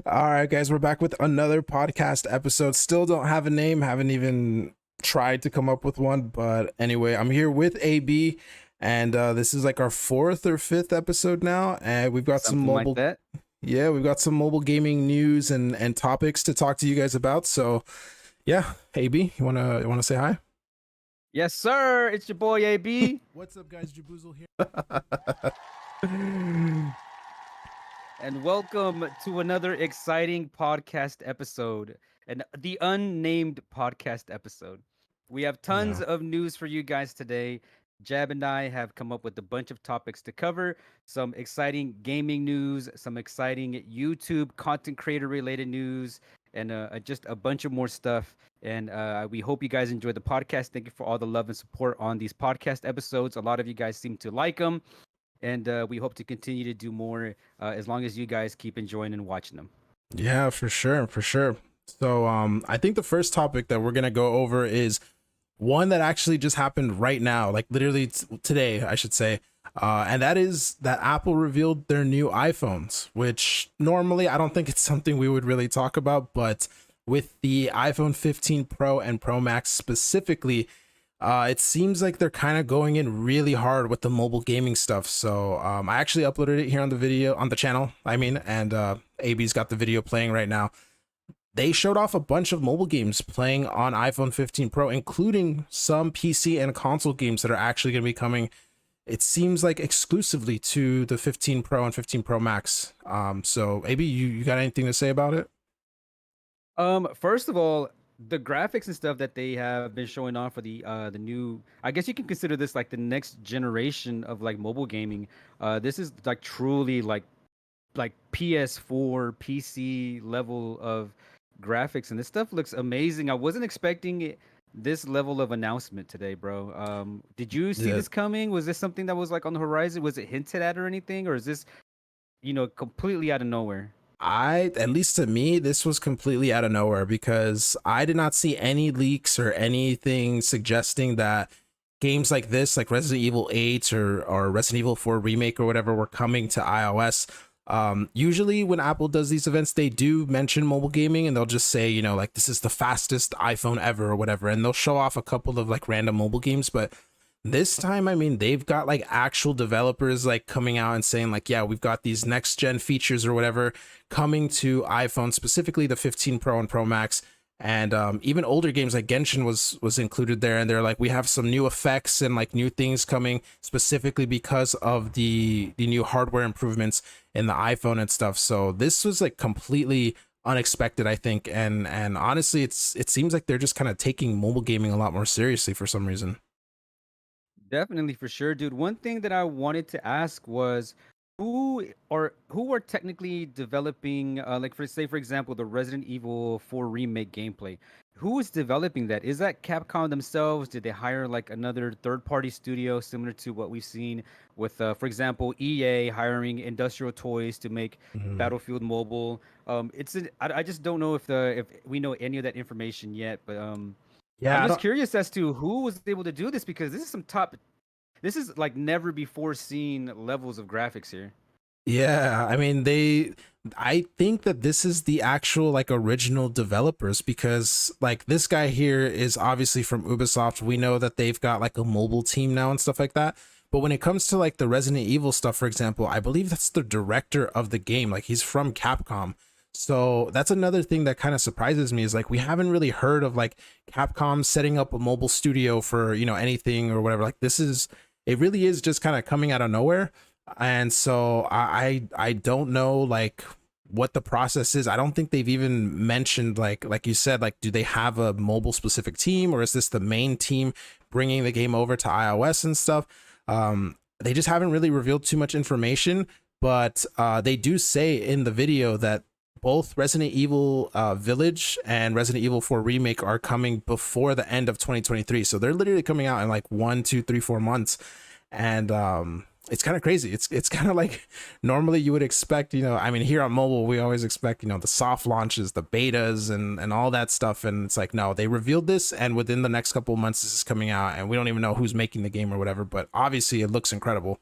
All right, guys, we're back with another podcast episode. Still don't have a name, haven't even tried to come up with one. But anyway, I'm here with AB, and this is like our fourth or fifth episode now. And we've got some Something like mobile, that. yeah, we've got some mobile gaming news and topics to talk to you guys about. So, yeah, AB, you wanna say hi? Yes, sir. It's your boy AB. What's up, guys? Jaboosle here. And welcome to another exciting podcast episode, and the unnamed podcast episode. We have tons Yeah. of news for you guys today. Jab and I have come up with a bunch of topics to cover, some exciting gaming news, some exciting YouTube content creator related news, and just a bunch of more stuff. And we hope you guys enjoy the podcast. Thank you for all the love and support on these podcast episodes. A lot of you guys seem to like them, and we hope to continue to do more as long as you guys keep enjoying and watching them. Yeah, for sure, for sure. So, I think the first topic that we're gonna go over is one that actually just happened right now, like literally today, I should say. And that is that Apple revealed their new iPhones, which normally I don't think it's something we would really talk about, but with the iPhone 15 Pro and Pro Max specifically, it seems like they're kind of going in really hard with the mobile gaming stuff. So I actually uploaded it here on the video on the channel. I mean, and AB's got the video playing right now. They showed off a bunch of mobile games playing on iPhone 15 Pro, including some PC and console games that are actually going to be coming. It seems like exclusively to the 15 Pro and 15 Pro Max. So AB, you got anything to say about it? First of all, the graphics and stuff that they have been showing off for the new, I guess you can consider this like the next generation of like mobile gaming. This is like truly like PS4 PC level of graphics, and this stuff looks amazing. I wasn't expecting this level of announcement today, bro. Did you see Yeah. this coming? Was this something that was like on the horizon? Was it hinted at or anything, or is this completely out of nowhere? At least to me, this was completely out of nowhere because I did not see any leaks or anything suggesting that games like this, like Resident Evil 8 or Resident Evil 4 Remake or whatever, were coming to iOS. Usually when Apple does these events, they do mention mobile gaming and they'll just say, like this is the fastest iPhone ever or whatever. And they'll show off a couple of like random mobile games, but this time, I mean, they've got like actual developers like coming out and saying like, yeah, we've got these next gen features or whatever coming to iPhone, specifically the 15 Pro and Pro Max. And even older games like Genshin was included there, and they're like, we have some new effects and like new things coming specifically because of the new hardware improvements in the iPhone and stuff. So this was like completely unexpected, I think, and honestly, it seems like they're just kind of taking mobile gaming a lot more seriously for some reason. Definitely, for sure, dude. One thing that I wanted to ask was who are technically developing, like for say for example, the Resident Evil 4 remake gameplay. Who is developing that? Is that Capcom themselves? Did they hire like another third-party studio similar to what we've seen with, for example, EA hiring Industrial Toys to make Mhm. Battlefield Mobile? I just don't know if we know any of that information yet, but I'm Yeah, I just don't. curious as to who was able to do this because this is like never before seen levels of graphics here. Yeah, I mean I think that this is the actual like original developers because like this guy here is obviously from Ubisoft. We know that they've got like a mobile team now and stuff like that. But when it comes to like the Resident Evil stuff, for example, I believe that's the director of the game. Like he's from Capcom. So that's another thing that kind of surprises me is like we haven't really heard of like Capcom setting up a mobile studio for, anything or whatever. Like it really is just kind of coming out of nowhere. And so I don't know like what the process is. I don't think they've even mentioned like you said, like do they have a mobile specific team, or is this the main team bringing the game over to iOS and stuff? They just haven't really revealed too much information, but they do say in the video that both Resident Evil Village and Resident Evil 4 Remake are coming before the end of 2023. So they're literally coming out in like 1, 2, 3, 4 months. And it's kind of crazy. It's kind of like normally you would expect, I mean, here on mobile, we always expect, the soft launches, the betas and all that stuff. And it's like, no, they revealed this, and within the next couple of months, this is coming out, and we don't even know who's making the game or whatever, but obviously it looks incredible.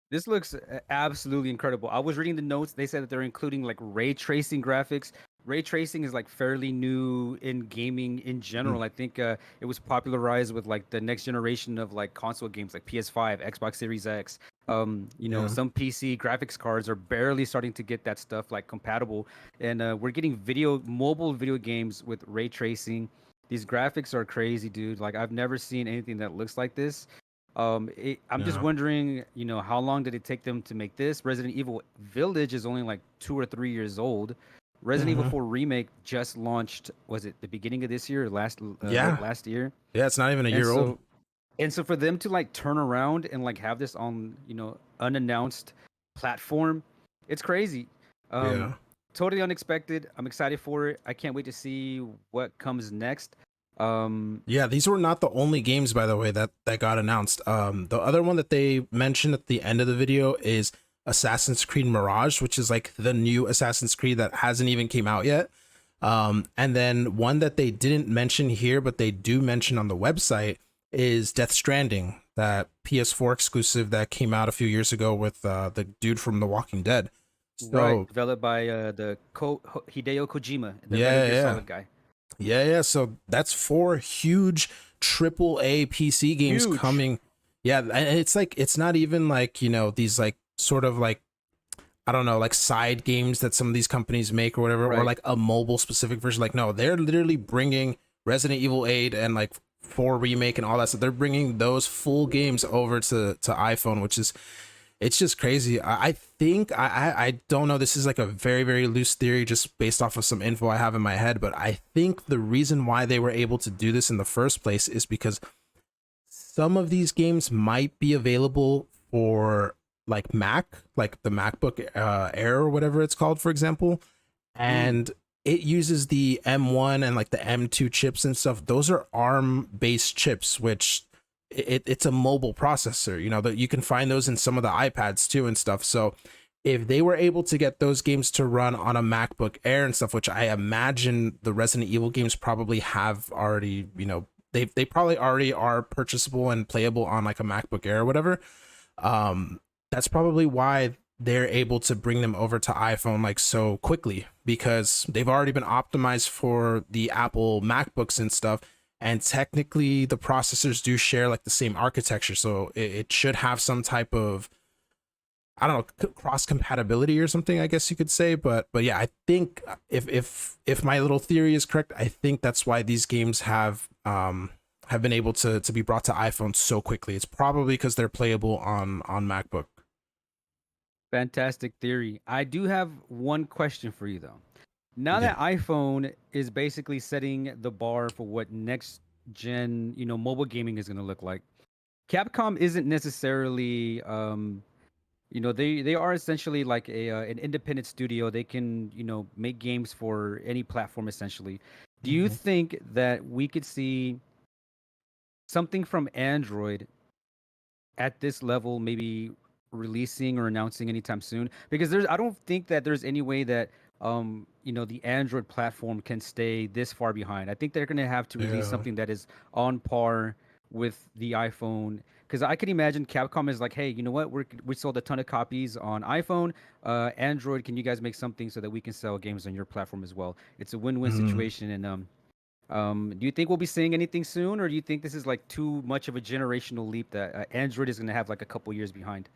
This looks absolutely incredible. I was reading the notes. They said that they're including like ray tracing graphics. Ray tracing is like fairly new in gaming in Mm, general. I think it was popularized with like the next generation of like console games like PS5, Xbox Series X. You know, yeah. some PC graphics cards are barely starting to get that stuff like compatible, and we're getting mobile video games with ray tracing. These graphics are crazy, dude. Like I've never seen anything that looks like this. I'm just Yeah. wondering, you know, how long did it take them to make this? Resident Evil Village is only like 2 or 3 years old. Resident Evil Hmm. 4 remake just launched. Was it the beginning of this year, or late Yeah. last year? Yeah. It's not even a And year old. so, and so for them to like turn around and like have this on, unannounced platform, it's crazy. Um, Yeah. Totally unexpected. I'm excited for it. I can't wait to see what comes next. Um, Yeah, these were not the only games, by the way, that got announced. The other one that they mentioned at the end of the video is Assassin's Creed Mirage, which is like the new Assassin's Creed that hasn't even came out yet. And then one that they didn't mention here, but they do mention on the website is Death Stranding, that PS4 exclusive that came out a few years ago with the dude from The Walking Dead. right, So developed by Hideo Kojima, the Metal yeah, Gear yeah. Solid guy. Yeah, yeah. So that's four huge triple A PC games Huge. coming. Yeah, and it's like it's not even like, these like sort of like, I don't know, like side games that some of these companies make or whatever, or Right. like a mobile specific version. Like, no, they're literally bringing Resident Evil 8 and like 4 remake and all that stuff. They're bringing those full games over to iPhone, which is, it's just crazy. I think I don't know. This is like a very very loose theory, just based off of some info I have in my head. But I think the reason why they were able to do this in the first place is because some of these games might be available for like Mac, like the MacBook Air or whatever it's called, for example, Mm, and it uses the M1 and like the M2 chips and stuff. Those are ARM based chips, which it's a mobile processor, that you can find those in some of the iPads too and stuff. So if they were able to get those games to run on a MacBook Air and stuff, which I imagine the Resident Evil games probably have already, they probably already are purchasable and playable on like a MacBook Air or whatever. That's probably why they're able to bring them over to iPhone like so quickly, because they've already been optimized for the Apple MacBooks and stuff. And technically, the processors do share like the same architecture, so it should have some type of, I don't know, cross compatibility or something, I guess you could say. But yeah, I think if my little theory is correct, I think that's why these games have been able to be brought to iPhone so quickly. It's probably because they're playable on MacBook. fantastic theory. I do have one question for you though. Now Yeah. that iPhone is basically setting the bar for what next gen, mobile gaming is going to look like, Capcom isn't necessarily, they are essentially like an independent studio. They can, make games for any platform essentially. Do you Mhm. think that we could see something from Android at this level maybe releasing or announcing anytime soon? Because I don't think that there's any way that the Android platform can stay this far behind. I think they're going to have to release Yeah. something that is on par with the iPhone. Because I can imagine Capcom is like, hey, you know what, we sold a ton of copies on iPhone. Android, can you guys make something so that we can sell games on your platform as well? It's a win-win Mm. situation. And do you think we'll be seeing anything soon, or do you think this is like too much of a generational leap that Android is going to have like a couple years behind?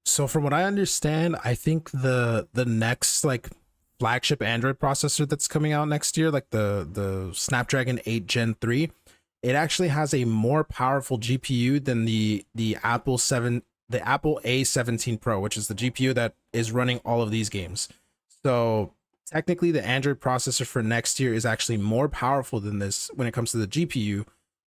So from what I understand, I think the next like flagship Android processor that's coming out next year, like the Snapdragon 8 Gen 3, it actually has a more powerful GPU than the Apple A17 Pro, which is the GPU that is running all of these games. So technically the Android processor for next year is actually more powerful than this when it comes to the GPU,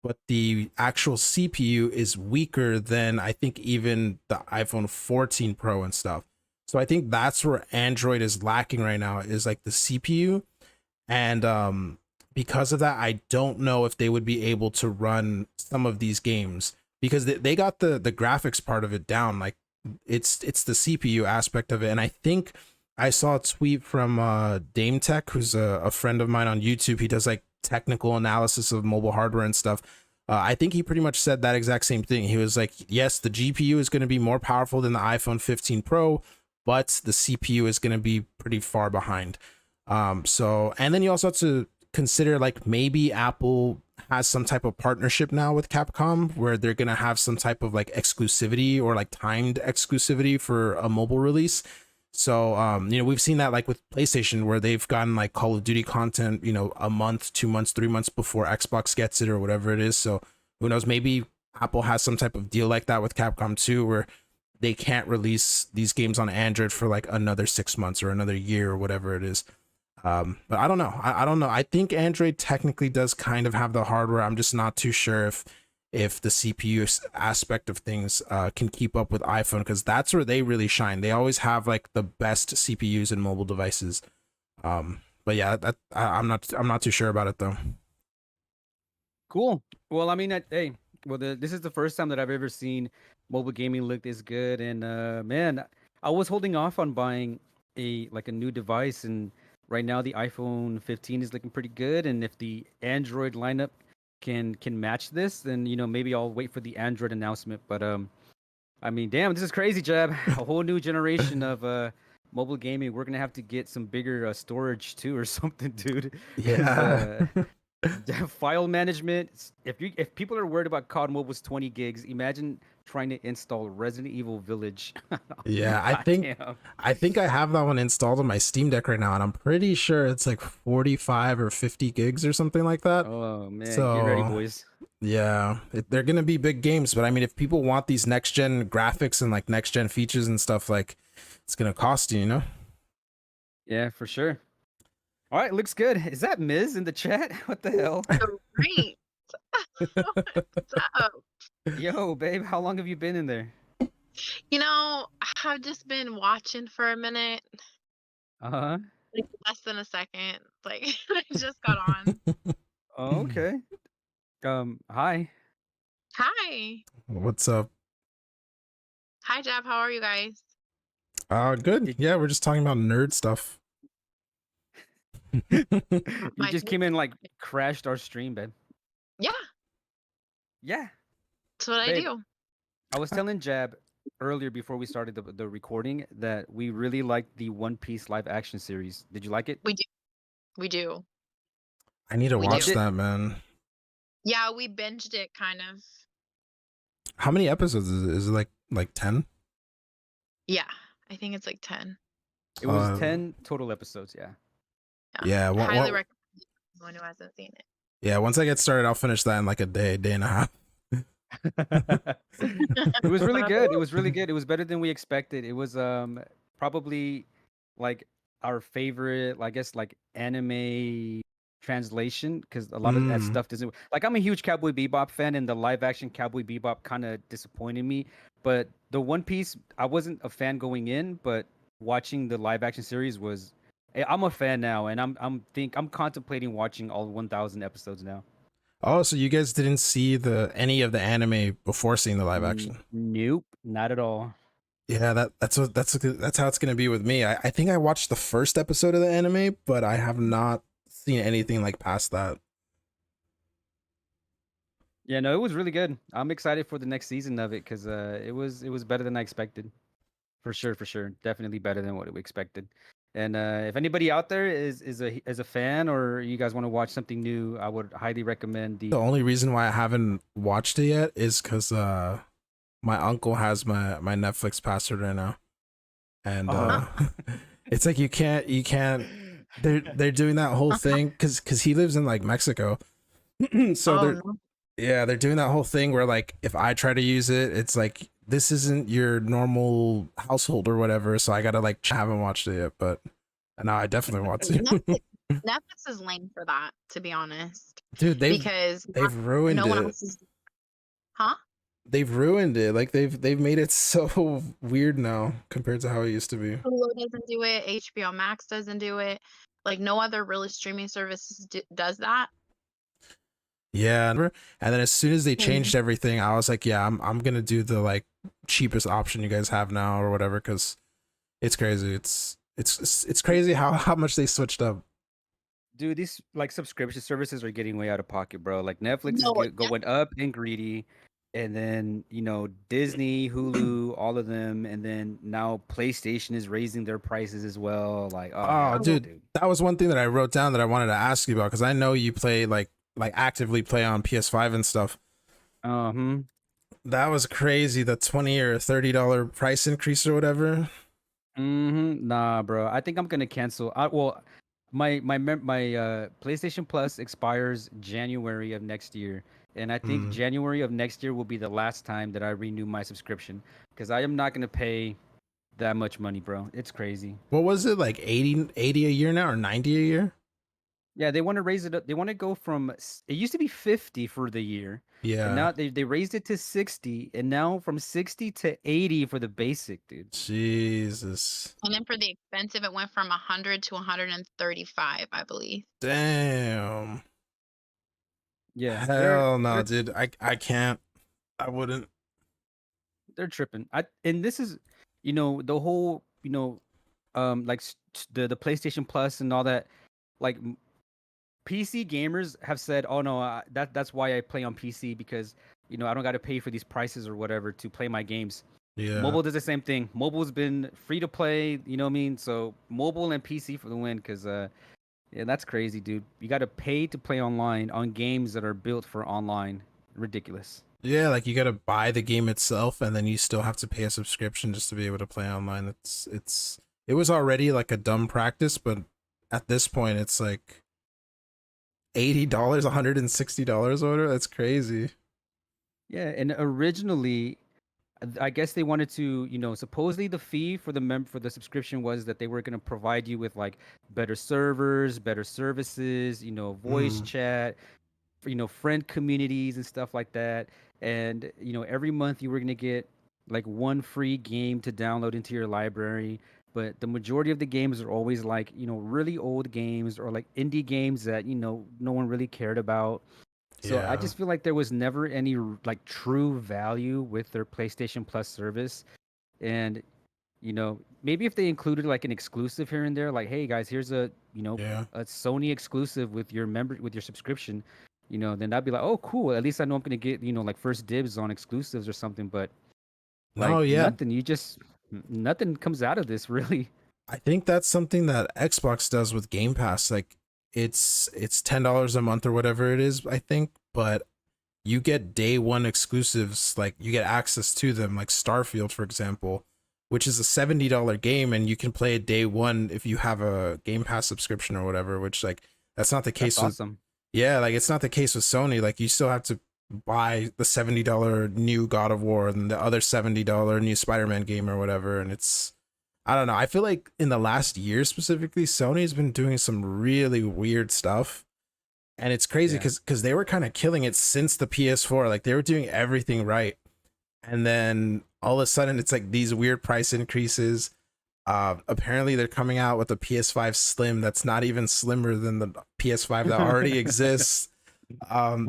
but the actual CPU is weaker than I think even the iPhone 14 Pro and stuff. So I think that's where Android is lacking right now, is like the CPU. And because of that, I don't know if they would be able to run some of these games, because they got the graphics part of it down. Like it's the CPU aspect of it. And I think I saw a tweet from Dame Tech, who's a friend of mine on YouTube. He does like technical analysis of mobile hardware and stuff. I think he pretty much said that exact same thing. He was like, yes, the GPU is going to be more powerful than the iPhone 15 Pro, but the CPU is going to be pretty far behind. So, and then you also have to consider like maybe Apple has some type of partnership now with Capcom where they're going to have some type of like exclusivity or like timed exclusivity for a mobile release. So, we've seen that like with PlayStation where they've gotten like Call of Duty content, a month, 2 months, 3 months before Xbox gets it or whatever it is. So who knows, maybe Apple has some type of deal like that with Capcom too, where they can't release these games on Android for like another 6 months or another year or whatever it is. But I don't know. I don't know. I think Android technically does kind of have the hardware. I'm just not too sure if the CPU aspect of things can keep up with iPhone, because that's where they really shine. They always have like the best CPUs in mobile devices. But yeah, I'm not too sure about it though. Cool. Well, I mean, hey, well, this is the first time that I've ever seen mobile gaming look this good, and man, I was holding off on buying a new device, and right now the iPhone 15 is looking pretty good, and if the Android lineup can match this, then maybe I'll wait for the Android announcement. But I mean, damn, this is crazy, Jab. A whole new generation of mobile gaming. We're gonna have to get some bigger storage too, or something, dude. 'Cause, Yeah. file management. If people are worried about COD Mobile's 20 gigs, imagine trying to install Resident Evil Village. Yeah, God damn. I think I have that one installed on my Steam Deck right now, and I'm pretty sure it's like 45 or 50 gigs or something like that. Oh man, get ready, So boys. yeah, they're gonna be big games, but I mean, if people want these next gen graphics and like next gen features and stuff, like it's gonna cost you. Yeah, for sure. All right, looks good. Is that Miz in the chat? What the hell? Great. What's up? Yo, babe, how long have you been in there? I've just been watching for a minute, Uh-huh. like less than a second. Like I just got on. Oh, okay. Hi. Hi. What's up? Hi, Jab. How are you guys? Good. Did- Yeah, we're just talking about nerd stuff. You My just came in like crashed our stream, babe. Yeah, Yeah. that's what I Babe. do. I was telling Jab earlier before we started the recording that we really liked the One Piece live action series. Did you like it? We do. We do. I need to We watch did. that, man. Yeah, we binged it kind of. How many episodes is it? Is it like 10? Yeah, I think it's like 10. It was 10 total episodes, yeah. Yeah, Highly recommend it to anyone who hasn't seen it. Yeah, once I get started, I'll finish that in like a day and a half. It was really good. It was really good. It was better than we expected. It was probably like our favorite, I guess, like anime translation, because a lot of that stuff doesn't like. I'm a huge Cowboy Bebop fan, and the live action Cowboy Bebop kind of disappointed me. But the One Piece, I wasn't a fan going in, but watching the live action series was. I'm a fan now, and I'm contemplating watching all 1,000 episodes now. Oh, so you guys didn't see any of the anime before seeing the live action? Nope, not at all. Yeah, that's how it's gonna be with me. I think I watched the first episode of the anime, but I have not seen anything like past that. Yeah, no, it was really good. I'm excited for the next season of it because it was better than I expected. For sure, definitely better than what we expected. And if anybody out there is a fan, or you guys want to watch something new, I would highly recommend The only reason why I haven't watched it yet is because my uncle has my Netflix password right now, and it's like you can't. They're doing that whole thing because he lives in like Mexico, so they're doing that whole thing where like if I try to use it, it's like this isn't your normal household or whatever, so I gotta like haven't watched it yet, but now I definitely want to. Netflix is lame for that, to be honest. Dude, they've ruined no it. one else is. Huh? They've ruined it. Like they've made it so weird now compared to how it used to be. Hulu doesn't do it. HBO Max doesn't do it. Like no other really streaming service does that. Yeah, and then as soon as they changed everything, I was like, yeah, I'm gonna do the like cheapest option you guys have now or whatever, because it's crazy. It's crazy how much they switched up. Dude, these like subscription services are getting way out of pocket, bro. Like Netflix is No, going up and greedy, and then Disney, Hulu, all of them, and then now PlayStation is raising their prices as well. Like, oh Oh, hell no, dude, dude. that was one thing that I wrote down that I wanted to ask you about because I know you play like actively play on PS5 and stuff. Uh-huh. That was crazy. The $20 or $30 price increase or whatever. Nah, bro. I think I'm gonna cancel. Well, my PlayStation Plus expires January of next year, and I think Hmm. January of next year will be the last time that I renew my subscription because I am not gonna pay that much money, bro. It's crazy. What was it like 80 a year now or 90 a year? Yeah, they want to raise it up. They want to go from it used to be 50 for the year, and Yeah. now they raised it to 60, and now from 60 to 80 for the basic, dude. Jesus. and then for the expensive, it went from 100 to 135, I believe. Damn. Yeah, Hell no, dude. I can't. I wouldn't. they're tripping. And this is, the whole, like the PlayStation Plus and all that, like PC gamers have said, "Oh no, that's why I play on PC because I don't got to pay for these prices or whatever to play my games." Yeah. Mobile does the same thing. Mobile's been free to play, you know what I mean? So mobile and PC for the win, because yeah, that's crazy, dude. You got to pay to play online on games that are built for online. Ridiculous. Yeah, like you gotta buy the game itself and then you still have to pay a subscription just to be able to play online. It was already like a dumb practice, but at this point it's like $80, $160 order. That's crazy. Yeah, and originally, I guess they wanted to, supposedly the fee for for the subscription was that they were going to provide you with like better servers, better services, voice Mm, chat, friend communities and stuff like that. And every month you were going to get like one free game to download into your library. But the majority of the games are always like, really old games or like indie games that, no one really cared about. So I yeah. just feel like there was never any like true value with their PlayStation Plus service. And maybe if they included like an exclusive here and there, like, hey guys, here's Yeah. a Sony exclusive with your subscription, then that'd be like, oh cool, at least I know I'm gonna get like first dibs on exclusives or something. But like No, yeah. nothing, nothing comes out of this really. I think that's something that Xbox does with Game Pass. Like it's $10 a month or whatever it is, I think, but you get day one exclusives, like you get access to them, like Starfield, for example, which is a $70 game and you can play it day one if you have a Game Pass subscription or whatever, which like that's not the That's case with awesome. yeah, like it's not the case with Sony. Like you still have to buy the $70 new God of War and the other $70 new Spider-Man game or whatever, and it's I don't know. I feel like in the last year specifically, Sony's been doing some really weird stuff. And it's crazy Yeah. because they were kind of killing it since the PS4. Like they were doing everything right. And then all of a sudden it's like these weird price increases. Apparently they're coming out with a PS5 Slim that's not even slimmer than the PS5 that already exists.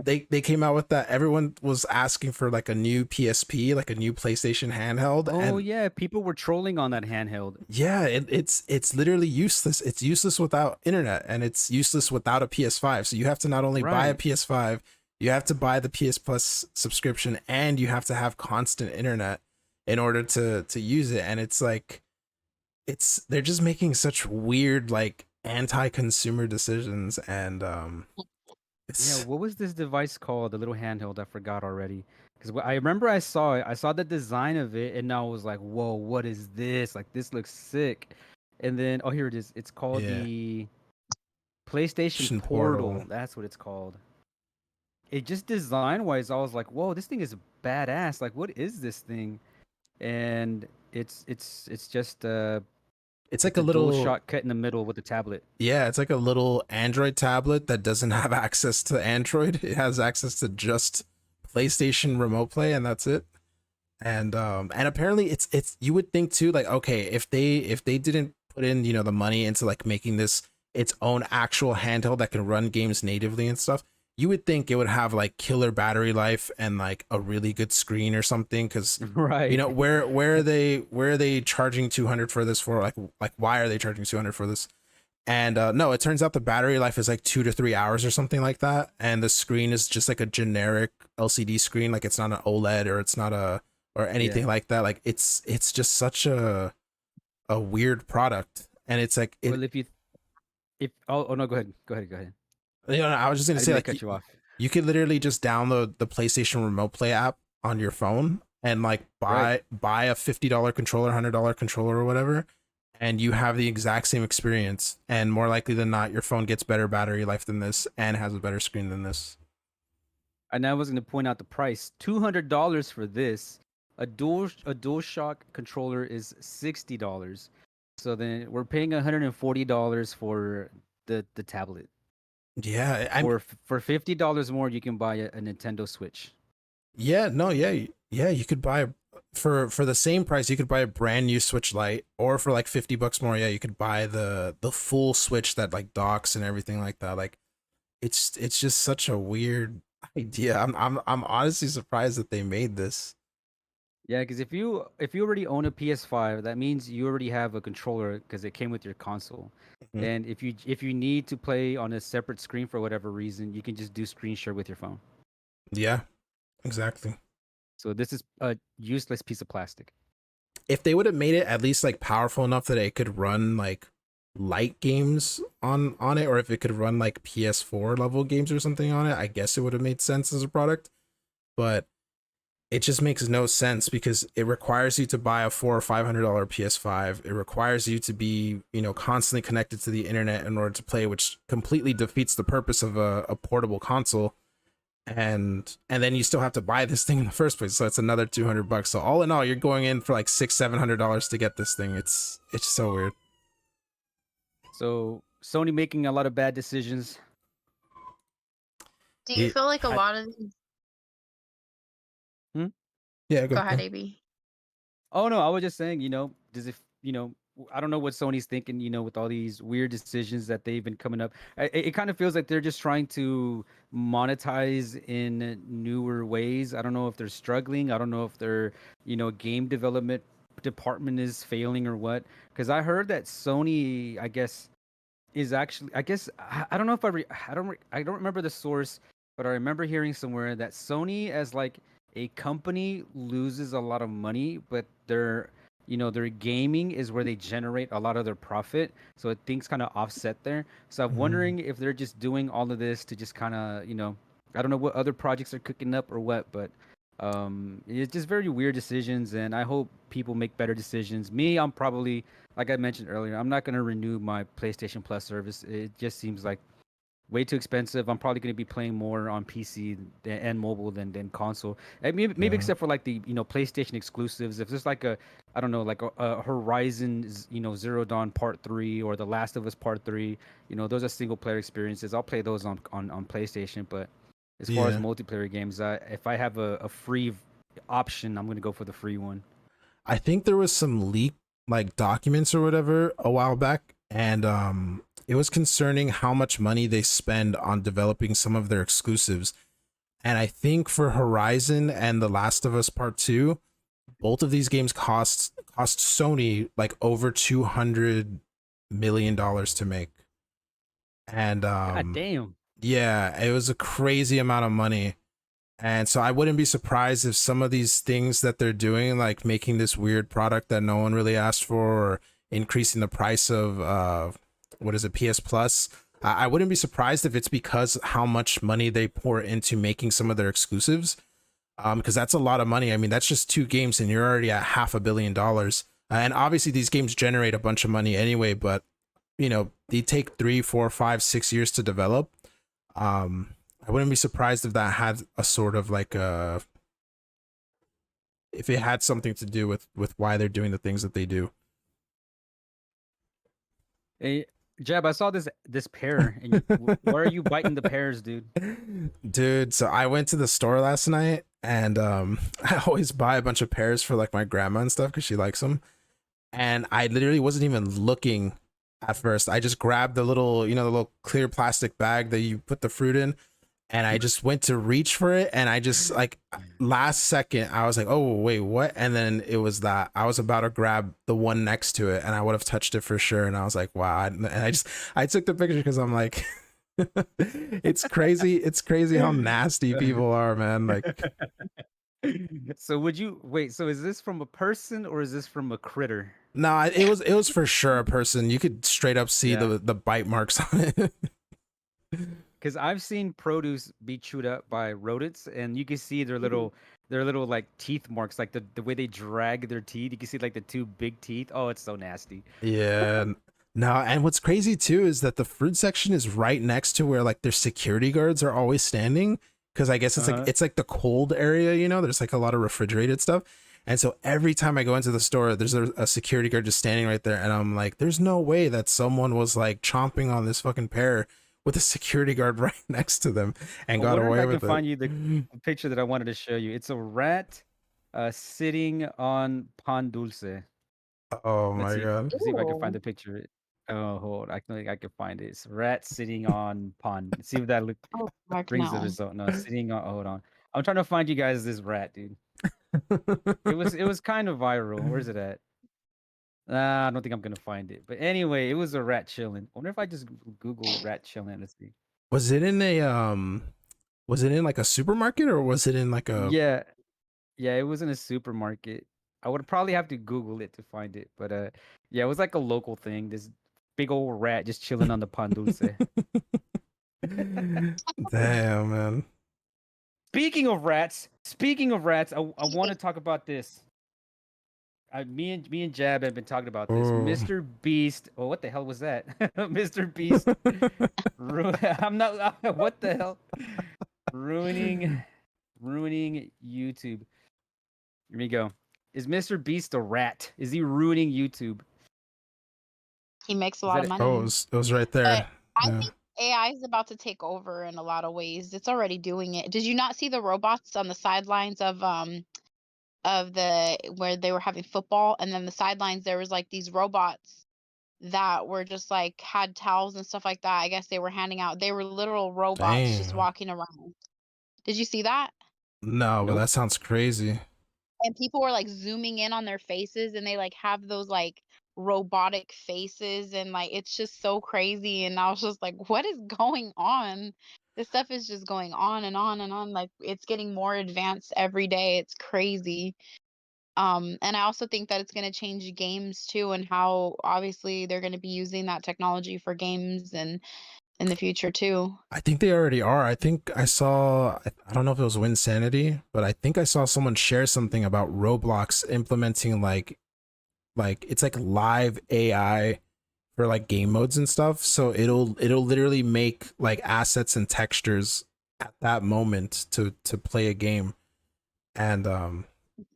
They came out with that. Everyone was asking for like a new PSP, like a new PlayStation handheld, Oh and yeah, people were trolling on that handheld. yeah, it's literally useless. It's useless without internet, and it's useless without a PS5. So you have to not only buy a Right. PS5, you have to buy the PS Plus subscription, and you have to have constant internet in order to use it. And it's like they're just making such weird like anti-consumer decisions, and Yeah, it's what was this device called? The little handheld, I forgot already. Because I remember I saw it. I saw the design of it, and I was like, "Whoa, what is this? Like, this looks sick." And then, oh, here it is. It's called yeah, the PlayStation Action Portal. Portal. That's what it's called. It just design wise, I was like, "Whoa, this thing is badass! Like, what is this thing?" And it's just It's like it's a a dual little shot cut in the middle with a tablet. yeah, it's like a little Android tablet that doesn't have access to Android. It has access to just PlayStation Remote Play, and that's it. And apparently it's you would think too, like, okay, if they didn't put in, the money into like making this its own actual handheld that can run games natively and stuff, you would think it would have like killer battery life and like a really good screen or something. Because Right. where are they charging 200 for this for? Like why are they charging 200 for this? And no, it turns out the battery life is like 2 to 3 hours or something like that, and the screen is just like a generic LCD screen. Like it's not an OLED or it's not a or anything Yeah. like that. Like it's just such a weird product, and it's like it. Well, if oh no, go ahead, go ahead. You know, I was just gonna I didn't say mean to like cut you off. you could literally just download the PlayStation Remote Play app on your phone and like Right. buy a $50 controller, $100 controller or whatever, and you have the exact same experience. And more likely than not, your phone gets better battery life than this and has a better screen than this. And I was going to point out the price: $200 for this. A DualShock controller is $60. So then we're paying $140 for the tablet. Yeah, I'm For $50 more, you can buy a Nintendo Switch. yeah, no, yeah, yeah. You could buy for the same price. You could buy a brand new Switch Lite, or for like $50 more, yeah, you could buy the full Switch that like docks and everything like that. Like it's just such a weird idea. I'm honestly surprised that they made this. Yeah, because if you already own a PS5, that means you already have a controller because it came with your console. Mhm. And if you need to play on a separate screen for whatever reason, you can just do screen share with your phone. Yeah, exactly. So this is a useless piece of plastic. If they would have made it at least like powerful enough that it could run like light games on it, or if it could run like PS4 level games or something on it, I guess it would have made sense as a product. But it just makes no sense because it requires you to buy a $400 or $500 PS5. It requires you to be, constantly connected to the internet in order to play, which completely defeats the purpose of a portable console. And then you still have to buy this thing in the first place, so it's another $200. So all in all, you're going in for like $600-700 to get this thing. It's so weird. So Sony making a lot of bad decisions. Do you It, feel like a I- lot of these... yeah, Go ahead, go. AB. Oh no, I was just saying, does it, I don't know what Sony's thinking, with all these weird decisions that they've been coming up. It kind of feels like they're just trying to monetize in newer ways. I don't know if they're struggling. I don't know if their, game development department is failing or what. Because I heard that Sony, I guess, is actually, I guess, I don't know if I don't remember the source, but I remember hearing somewhere that Sony as like a company loses a lot of money, but their gaming is where they generate a lot of their profit. So things kind of offset there. So I'm Mhm. wondering if they're just doing all of this to just kind of, I don't know what other projects are cooking up or what, but it's just very weird decisions, and I hope people make better decisions. Me, I'm probably, like I mentioned earlier, I'm not going to renew my PlayStation Plus service. It just seems like way too expensive. I'm probably going to be playing more on PC and mobile than console. And maybe Yeah. except for like the PlayStation exclusives. If there's like a, I don't know, like a Horizon Zero Dawn Part 3 or The Last of Us Part 3, those are single player experiences. I'll play those on PlayStation. But as far as Yeah. multiplayer games, if I have a free option, I'm going to go for the free one. I think there was some leak like documents or whatever a while back, and it was concerning how much money they spend on developing some of their exclusives. And I think for Horizon and The Last of Us Part 2, both of these games cost Sony like over $200 million to make. And God damn. yeah, it was a crazy amount of money. And so I wouldn't be surprised if some of these things that they're doing, like making this weird product that no one really asked for, or increasing the price of what is it, PS Plus. I wouldn't be surprised if it's because how much money they pour into making some of their exclusives. Because that's a lot of money. I mean, that's just 2 games, and you're already at $500 million. And obviously, these games generate a bunch of money anyway. But they take 3, 4, 5, 6 years to develop. I wouldn't be surprised if that had a sort of like if it had something to do with why they're doing the things that they do. Hey, Jab, I saw this pear, and why are you biting the pears, dude? Dude, so I went to the store last night, and I always buy a bunch of pears for like my grandma and stuff because she likes them. And I literally wasn't even looking at first. I just grabbed the little, the little clear plastic bag that you put the fruit in, and I just went to reach for it, and I just like last second I was like, oh wait, what? And then it was that I was about to grab the one next to it, and I would have touched it for sure. And I was like, wow. And I took the picture because I'm like, it's crazy. It's crazy how nasty people are, man. Like, So would you wait? So is this from a person or is this from a critter? no, it was for sure a person. You could straight up see Yeah. the bite marks on it. Because I've seen produce be chewed up by rodents, and you can see their little like teeth marks, like the way they drag their teeth. You can see like the two big teeth. Oh, it's so nasty. Yeah. No, and what's crazy too is that the fruit section is right next to where like their security guards are always standing. Cause I guess it's like the cold area, you know, there's like a lot of refrigerated stuff. And so every time I go into the store, there's a security guard just standing right there. And I'm like, there's no way that someone was like chomping on this fucking pear with a security guard right next to them and I got wonder if away I can with find it. you the picture that I wanted to show you. It's a rat sitting on pan dulce. Oh Let's my see. God. Let's see if I can find Ooh. the picture. Oh, hold. I think I can find it. It's rat sitting on pond. See if that look Oh, heck brings the no. result. No, sitting on. Hold on. I'm trying to find you guys this rat, dude. It was kind of viral. Where's it at? I don't think I'm gonna find it. But anyway, it was a rat chilling. I wonder if I just Google rat chilling. Let's see. Was it in a was it in like a supermarket or was it in like a Yeah, yeah, it was in a supermarket. I would probably have to Google it to find it. But yeah, it was like a local thing. This big old rat just chilling on the pan dulce. Damn, man. Speaking of rats, I want to talk about this. Me and Jab have been talking about this. Oh. Mr. Beast. Oh, what the hell was that? Mr. Beast. I'm not. What the hell? Ruining YouTube. Here we go. Is Mr. Beast a rat? Is he ruining YouTube? He makes a Is lot that of it? Oh, money. it was right But there. I Yeah. think AI is about to take over in a lot of ways. It's already doing it. Did you not see the robots on the sidelines of the where they were having football, and then the sidelines there was like these robots that were just like had towels and stuff like that. I guess they were handing out. They were literal robots just Damn. walking around. Did you see that? No, but Nope. that sounds crazy. And people were like zooming in on their faces, and they like have those like robotic faces, and like it's just so crazy. And I was just like, what is going on? This stuff is just going on and on and on. Like it's getting more advanced every day. It's crazy. And I also think that it's going to change games too, and how obviously they're going to be using that technology for games and in the future too. I think they already are. I think I saw, I don't know if it was Winsanity, but I think I saw someone share something about Roblox implementing like it's like live AI for like game modes and stuff. So it'll literally make like assets and textures at that moment to play a game. And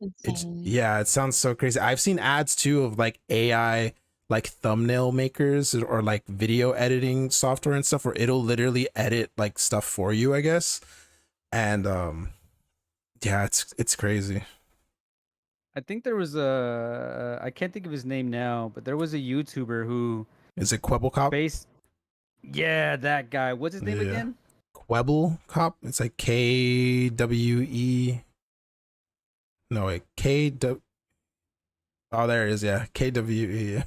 It's it's insane. yeah, it sounds so crazy. I've seen ads too of like AI like thumbnail makers or like video editing software and stuff where it'll literally edit like stuff for you, I guess. And yeah, it's crazy. I think there was a. I can't think of his name now, but there was a YouTuber who Is it Quebble Cop? based. Yeah, that guy. What's his name Yeah. again? Quebble Cop? It's like KWE. No, wait, KW. Oh, there it is. Yeah, KWE.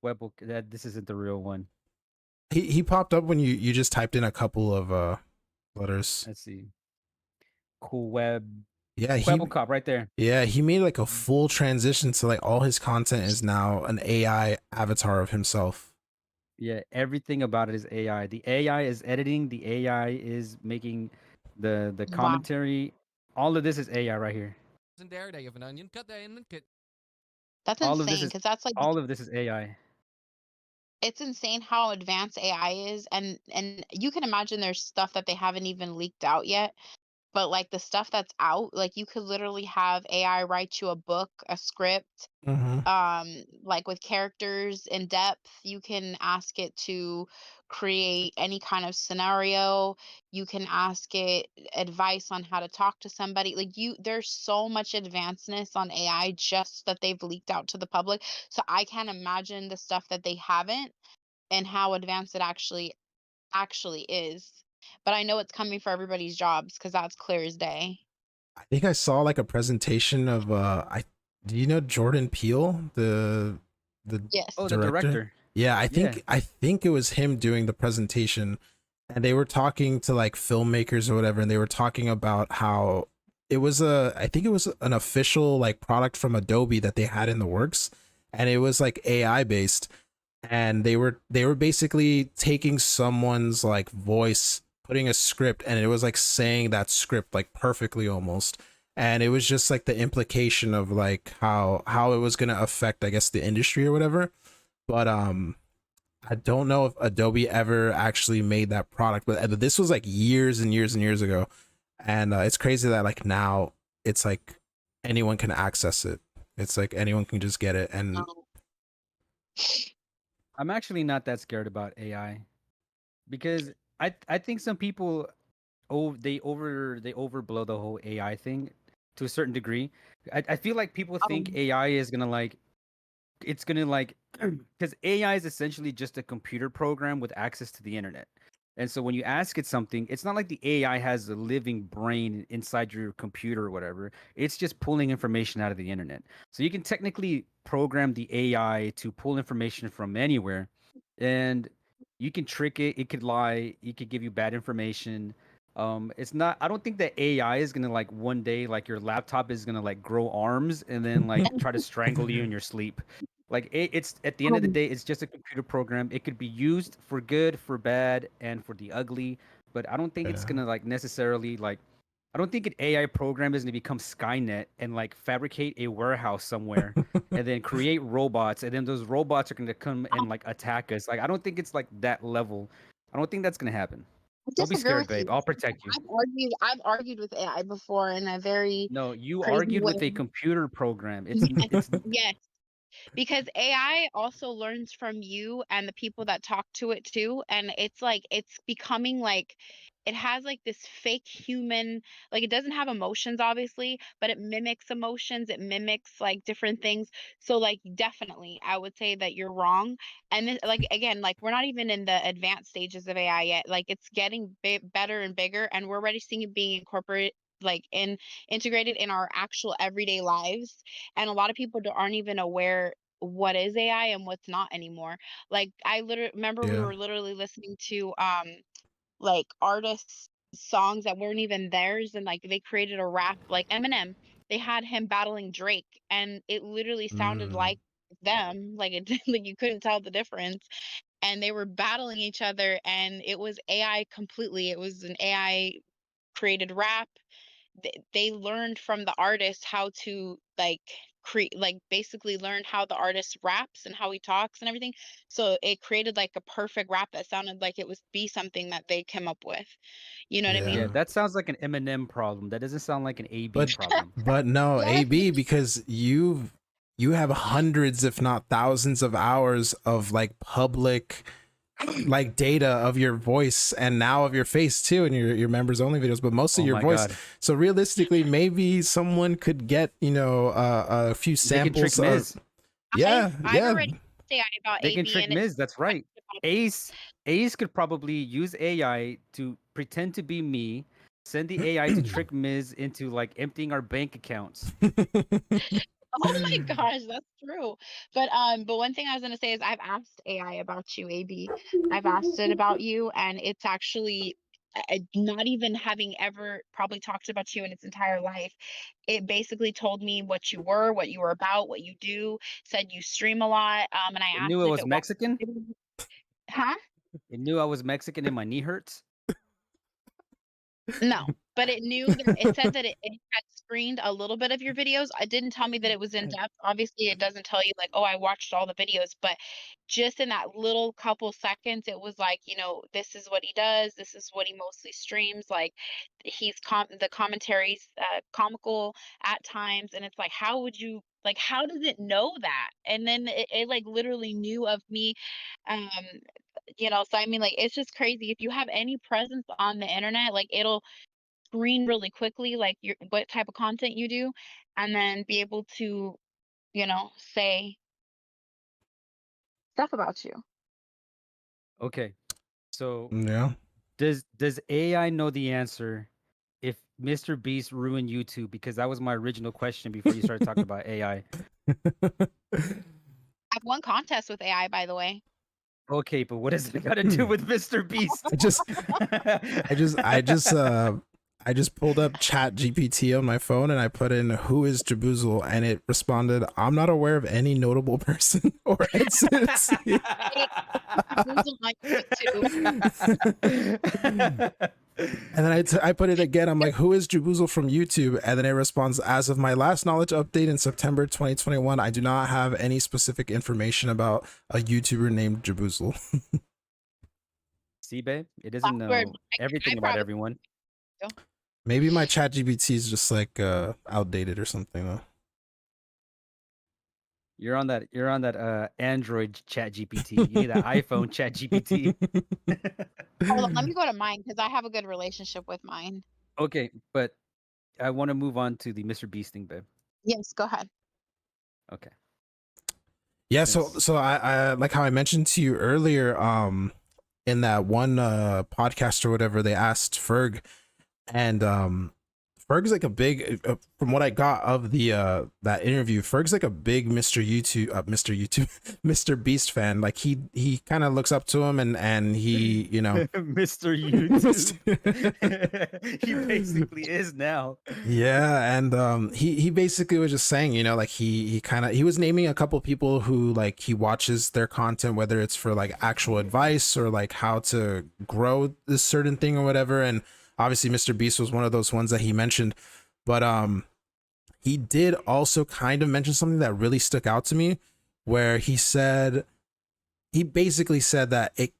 Webble. That this isn't the real one. He popped up when you just typed in a couple of letters. Let's see. Cool Web. Yeah, Quebble Cop right there. he made like a full transition to like all his content is now an AI avatar of himself. Yeah, everything about it is AI. The AI is editing. The AI is making the Wow. commentary. All of this is AI right here. There, they have an onion, cut that in and cut. That's All of this insane is because that's like all of this is AI. it's insane how advanced AI is, and you can imagine there's stuff that they haven't even leaked out yet. But like the stuff that's out, like you could literally have AI write you a book, a script, Mm-hmm. like with characters in depth. You can ask it to create any kind of scenario. You can ask it advice on how to talk to somebody. Like there's so much advancedness on AI just that they've leaked out to the public. So I can't imagine the stuff that they haven't and how advanced it actually actually is. But I know it's coming for everybody's jobs because that's clear as day. I think I saw like a presentation of I do you know Jordan Peele, the Yes. Oh, the director? director. Yeah, Yeah. I think it was him doing the presentation, and they were talking to like filmmakers or whatever, and they were talking about how it was I think it was an official like product from Adobe that they had in the works, and it was like AI based, and they were basically taking someone's like voice, putting a script, and it was like saying that script like perfectly almost, and it was just like the implication of like how it was going to affect, I guess, the industry or whatever. But I don't know if Adobe ever actually made that product, but this was like years and years and years ago, and it's crazy that like now it's like anyone can access it. It's like anyone can just get it, and Um, I'm actually not that scared about AI because I think some people they overblow the whole AI thing to a certain degree. I feel like people think um, AI is gonna like it's gonna like because AI is essentially just a computer program with access to the internet. And so when you ask it something, it's not like the AI has a living brain inside your computer or whatever. It's just pulling information out of the internet. So you can technically program the AI to pull information from anywhere, and you can trick it. It could lie. It could give you bad information. It's not. I don't think that AI is gonna like one day like your laptop is gonna like grow arms and then like try to strangle you in your sleep. Like it's at the end of the um, day, it's just a computer program. It could be used for good, for bad, and for the ugly. But I don't think it's yeah. gonna like necessarily like. I don't think an AI program is gonna become Skynet and like fabricate a warehouse somewhere and then create robots, and then those robots are gonna come and like attack us. Like I don't think it's like that level. I don't think that's gonna happen. I Don't be disagree scared, with you. babe. I'll protect you. I've argued with AI before in a very No, you crazy argued way. with a computer program. Yes, It's yes. Because AI also learns from you and the people that talk to it too, and it's like it's becoming like it has like this fake human, like it doesn't have emotions obviously, but it mimics emotions, it mimics like different things. So like definitely I would say that you're wrong. And then like again, like we're not even in the advanced stages of AI yet. Like it's getting better and bigger, and we're already seeing it being incorporated like in integrated in our actual everyday lives, and a lot of people aren't even aware what is AI and what's not anymore. Like I literally remember we Yeah. were literally listening to like artists songs that weren't even theirs, and like they created a rap like Eminem. They had him battling Drake and it literally sounded Mm, like them, like it like you couldn't tell the difference, and they were battling each other, and it was AI completely. It was an AI created rap. They learned from the artist how to like create, like basically learned how the artist raps and how he talks and everything, so it created like a perfect rap that sounded like it was be something that they came up with, you know what I yeah. yeah. mean? That sounds like an Eminem problem. That doesn't sound like an AB But problem. no, Yes. AB, because you have hundreds if not thousands of hours of like public like data of your voice, and now of your face too, and your members only videos, but most of Oh your my voice. god. So realistically, maybe someone could get, a few They can trick samples of, Miz. yeah, I've yeah. already say about They can AB, trick and it's Miz. That's right. Ace could probably use AI to pretend to be me, send the AI to trick Miz into like emptying our bank accounts. oh my gosh, that's true. But one thing I was gonna say is I've asked AI about you, AB. I've asked it about you, and it's actually not even having ever probably talked about you in its entire life. It basically told me what you were, what you were about, what you do. Said you stream a lot. And I It asked knew I if was it was, Mexican. huh? It knew I was Mexican and my knee hurts. No, but it knew that it said that it had screened a little bit of your videos. It didn't tell me that it was in depth. Obviously, it doesn't tell you like, "Oh, I watched all the videos," but just in that little couple seconds, it was like, this is what he does. This is what he mostly streams. Like the commentaries comical at times, and it's like, how would you like? How does it know that? And then it like literally knew of me. Um, so I mean, like, it's just crazy. If you have any presence on the internet, like, it'll screen really quickly, like, your what type of content you do, and then be able to, say stuff about you. Okay. So Yeah. does AI know the answer if Mr. Beast ruined YouTube? Because that was my original question before you started talking about AI. I've won contests with AI, by the way. Okay, but what does it got to do with Mr. Beast? I just I just pulled up Chat GPT on my phone and I put in "who is Jaboosle" and it responded, "I'm not aware of any notable person or incidents." Jaboosle on YouTube. And then I put it again. I'm like, "who is Jaboosle from YouTube?" And then it responds, "as of my last knowledge update in September 2021, I do not have any specific information about a YouTuber named Jaboosle." See, babe, it doesn't Software know I everything about probably everyone. do. Maybe my Chat GPT is just like outdated or something though. You're on that Android Chat GPT. You need that iPhone Chat GPT. Hold on, let me go to mine because I have a good relationship with mine. Okay, but I want to move on to the Mr. Beast thing, babe. Yes, go ahead. Okay. Yeah, so Since- so I like how I mentioned to you earlier, in that one podcast or whatever, they asked Ferg, and Ferg's like a big, from what I got of the that interview, Ferg's like a big Mr. Mr. Beast fan. Like he kind of looks up to him, and he, you know, Mr. YouTube. He basically is now. yeah, and he basically was just saying, you know, like he was naming a couple people who like he watches their content, whether it's for like actual advice or like how to grow this certain thing or whatever. And obviously Mr. Beast was one of those ones that he mentioned, but he did also kind of mention something that really stuck out to me, where he basically said that it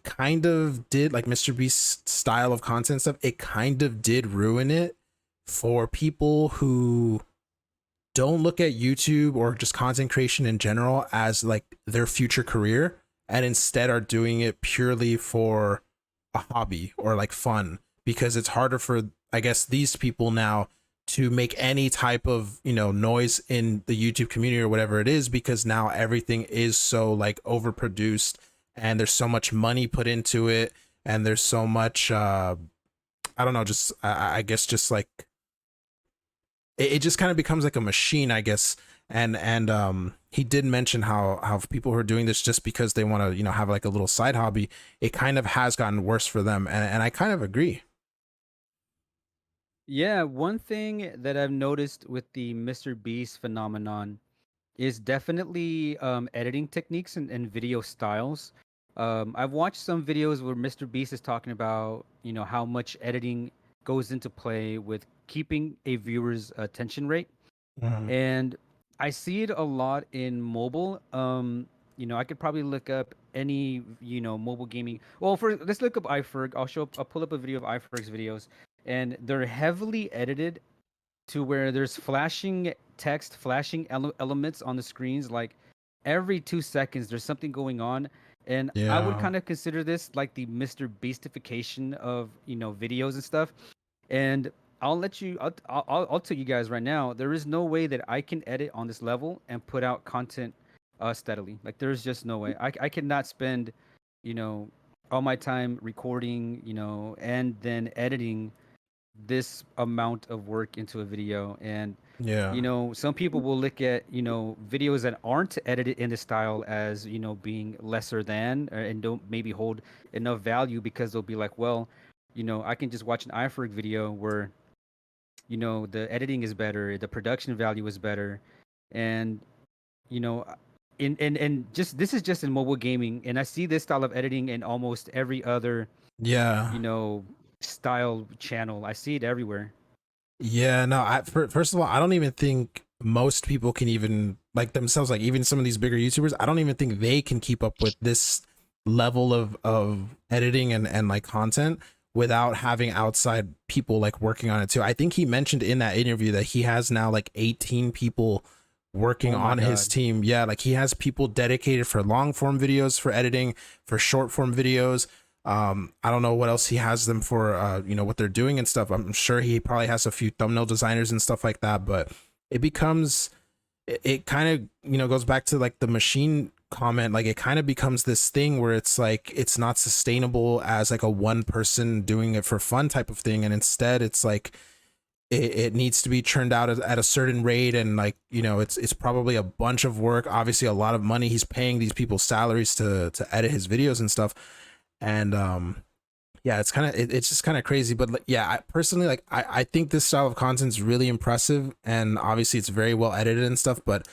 kind of did, like Mr. Beast's style of content stuff, it kind of did ruin it for people who don't look at YouTube or just content creation in general as like their future career, and instead are doing it purely for a hobby or like fun, because it's harder for, I guess, these people now to make any type of, you know, noise in the YouTube community or whatever it is, because now everything is so like overproduced and there's so much money put into it, and there's so much I don't know, just I guess just like it just kind of becomes like a machine, I guess. And he did mention how people who are doing this just because they want to, you know, have like a little side hobby, it kind of has gotten worse for them, and I kind of agree. Yeah, one thing that I've noticed with the Mr. Beast phenomenon is definitely editing techniques and video styles. I've watched some videos where Mr. Beast is talking about, you know, how much editing goes into play with keeping a viewer's attention rate. Mhm. And I see it a lot in mobile. You know, I could probably look up any, you know, mobile gaming. Well, let's look up iFerg. I'll pull up a video of iFerg's videos, and they're heavily edited to where there's flashing text, flashing elements on the screens. Like every 2 seconds, there's something going on, and I would Yeah. kind of consider this like the Mr. Beastification of, you know, videos and stuff. And I'll tell you guys right now, there is no way that I can edit on this level and put out content steadily. Like there's just no way. I cannot spend, you know, all my time recording, you know, and then editing this amount of work into a video. And Yeah. you know, some people will look at, you know, videos that aren't edited in this style as, you know, being lesser than, and don't maybe hold enough value, because they'll be like, well, you know, I can just watch an iFerg video where, you know, the editing is better, the production value is better. And you know, and just this is just in mobile gaming, and I see this style of editing in almost every other, Yeah. you know, style channel. I see it everywhere. Yeah, no, first of all, I don't even think most people can even like themselves, like even some of these bigger YouTubers, I don't even think they can keep up with this level of editing and like content without having outside people like working on it too. I think he mentioned in that interview that he has now like 18 people working Oh my on his God. team. Yeah, like he has people dedicated for long form videos, for editing, for short form videos. I don't know what else he has them for, you know, what they're doing and stuff. I'm sure he probably has a few thumbnail designers and stuff like that, but it becomes, it kind of, you know, goes back to like the machine comment, like it kind of becomes this thing where it's like it's not sustainable as like a one person doing it for fun type of thing, and instead it's like it needs to be churned out at a certain rate, and like, you know, it's probably a bunch of work, obviously a lot of money he's paying these people salaries to edit his videos and stuff. And yeah, it's kind of it's just kind of crazy. But yeah, I personally, like, I think this style of content is really impressive, and obviously it's very well edited and stuff, but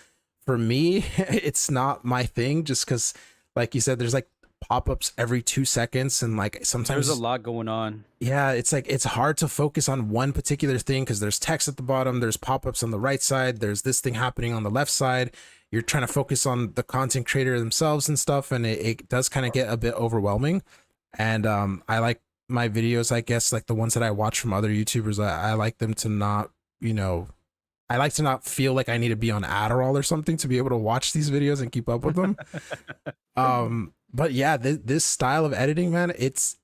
for me it's not my thing, just because, like you said, there's like pop-ups every 2 seconds, and like sometimes There's a lot going on. yeah, it's like it's hard to focus on one particular thing because there's text at the bottom, there's pop-ups on the right side, there's this thing happening on the left side. You're trying to focus on the content creator themselves and stuff, and it does kind of get a bit overwhelming. And I like my videos, I guess, like the ones that I watch from other YouTubers, I like them to not, you know, I like to not feel like I need to be on Adderall or something to be able to watch these videos and keep up with them. But yeah, this style of editing, man, it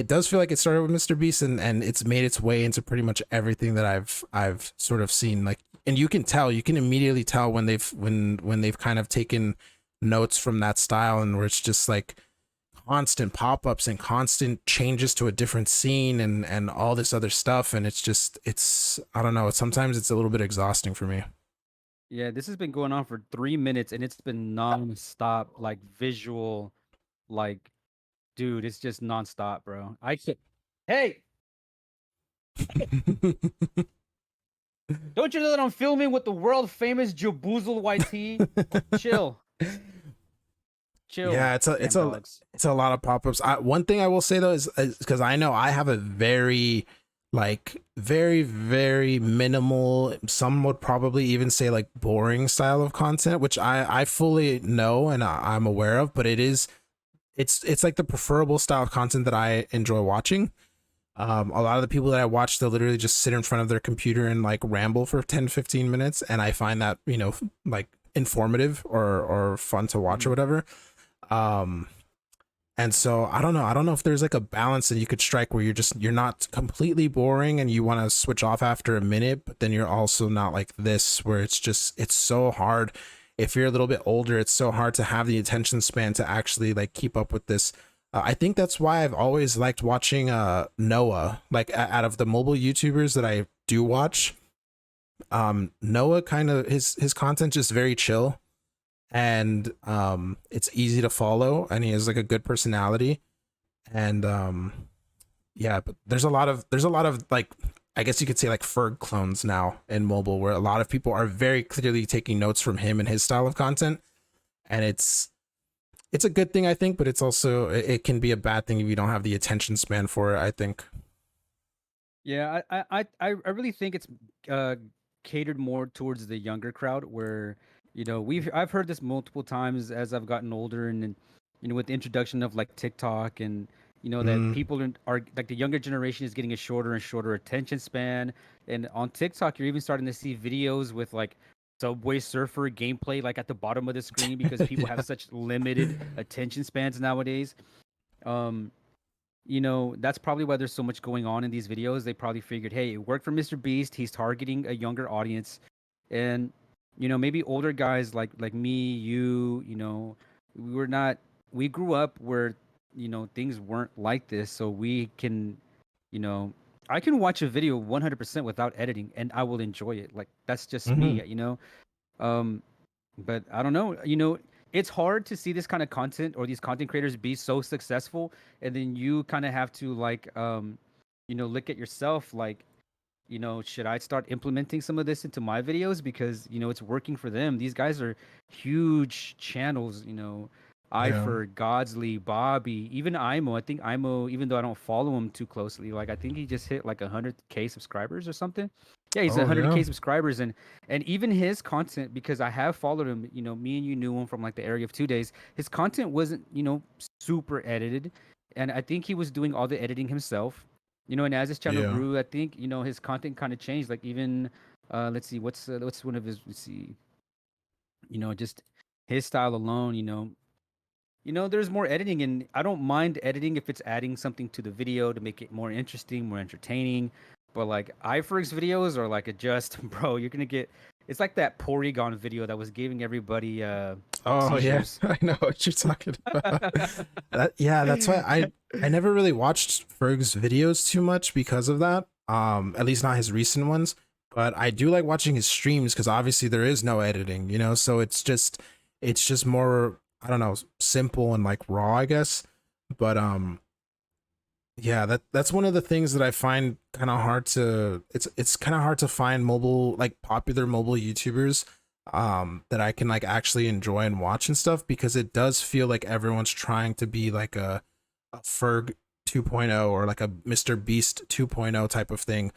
does feel like it started with MrBeast, and it's made its way into pretty much everything that I've sort of seen. Like, and you can immediately tell when they've kind of taken notes from that style, and where it's just like constant pop-ups and constant changes to a different scene and all this other stuff, and it's I don't know, sometimes it's a little bit exhausting for me. Yeah, this has been going on for 3 minutes, and it's been non-stop, like visual, like, dude, it's just non-stop, bro. I can't. Hey, don't you know that I'm filming with the world famous Jaboosle YT? Chill, chill. Yeah, it's damn dogs. a lot of pop-ups. One thing I will say though is because I know I have a very very minimal, some would probably even say like boring style of content, which I fully know and I'm aware of, but it's like the preferable style of content that I enjoy watching. A lot of the people that I watch, they'll literally just sit in front of their computer and like ramble for 10-15 minutes, and I find that, you know, like informative or fun to watch or whatever. And so I don't know if there's like a balance that you could strike where you're not completely boring and you want to switch off after a minute, but then you're also not like this where it's so hard. If you're a little bit older, it's so hard to have the attention span to actually like keep up with this. I think that's why I've always liked watching Noah. Like out of the mobile YouTubers that I do watch, Noah, kind of his content just very chill, and it's easy to follow, and he has like a good personality. And yeah, but there's a lot of like, I guess you could say like Ferg clones now in mobile, where a lot of people are very clearly taking notes from him and his style of content, and it's a good thing, I think, but it's also, it can be a bad thing if you don't have the attention span for it, I think. Yeah, I really think it's catered more towards the younger crowd, where, you know, I've heard this multiple times as I've gotten older, and you know, with the introduction of like TikTok, and you know that people are like, the younger generation is getting a shorter and shorter attention span, and on TikTok you're even starting to see videos with like Subway Surfer gameplay like at the bottom of the screen, because people have such limited attention spans nowadays. Um, you know, that's probably why there's so much going on in these videos. They probably figured, hey, it worked for MrBeast. He's targeting a younger audience, and you know, maybe older guys like me, you know, we grew up where, you know, things weren't like this, so we can, you know, I can watch a video 100% without editing and I will enjoy it. Like, that's just me, you know. Um, but I don't know. You know, it's hard to see this kind of content or these content creators be so successful, and then you kind of have to like, you know, look at yourself like, you know, should I start implementing some of this into my videos, because you know it's working for them. These guys are huge channels, you know. Yeah. Ifer, Godsley, Bobby, even Imo. I think Imo, even though I don't follow him too closely, like I think he just hit like 100K subscribers or something. Yeah, he's Oh yeah. 100K subscribers, and even his content, because I have followed him. You know, me and you knew him from like the area of 2 days. His content wasn't, you know, super edited, and I think he was doing all the editing himself. You know, and as his channel Yeah. grew, I think, you know, his content kind of changed. Like, even let's see, what's one of his, let's see, you know, just his style alone, you know, there's more editing, and I don't mind editing if it's adding something to the video to make it more interesting, more entertaining. But like iForks videos are like, bro, you're gonna get, it's like that Porygon video that was giving everybody Oh yeah, seizures. I know what you're talking about. Yeah, that's why I never really watched Ferg's videos too much because of that. At least not his recent ones. But I do like watching his streams because obviously there is no editing, you know. So it's just more, I don't know, simple and like raw, I guess. But yeah, that's one of the things that I find kind of hard to, it's kind of hard to find mobile, like popular mobile YouTubers that I can like actually enjoy and watch and stuff, because it does feel like everyone's trying to be like a Ferg 2.0 or like a Mr. Beast 2.0 type of thing.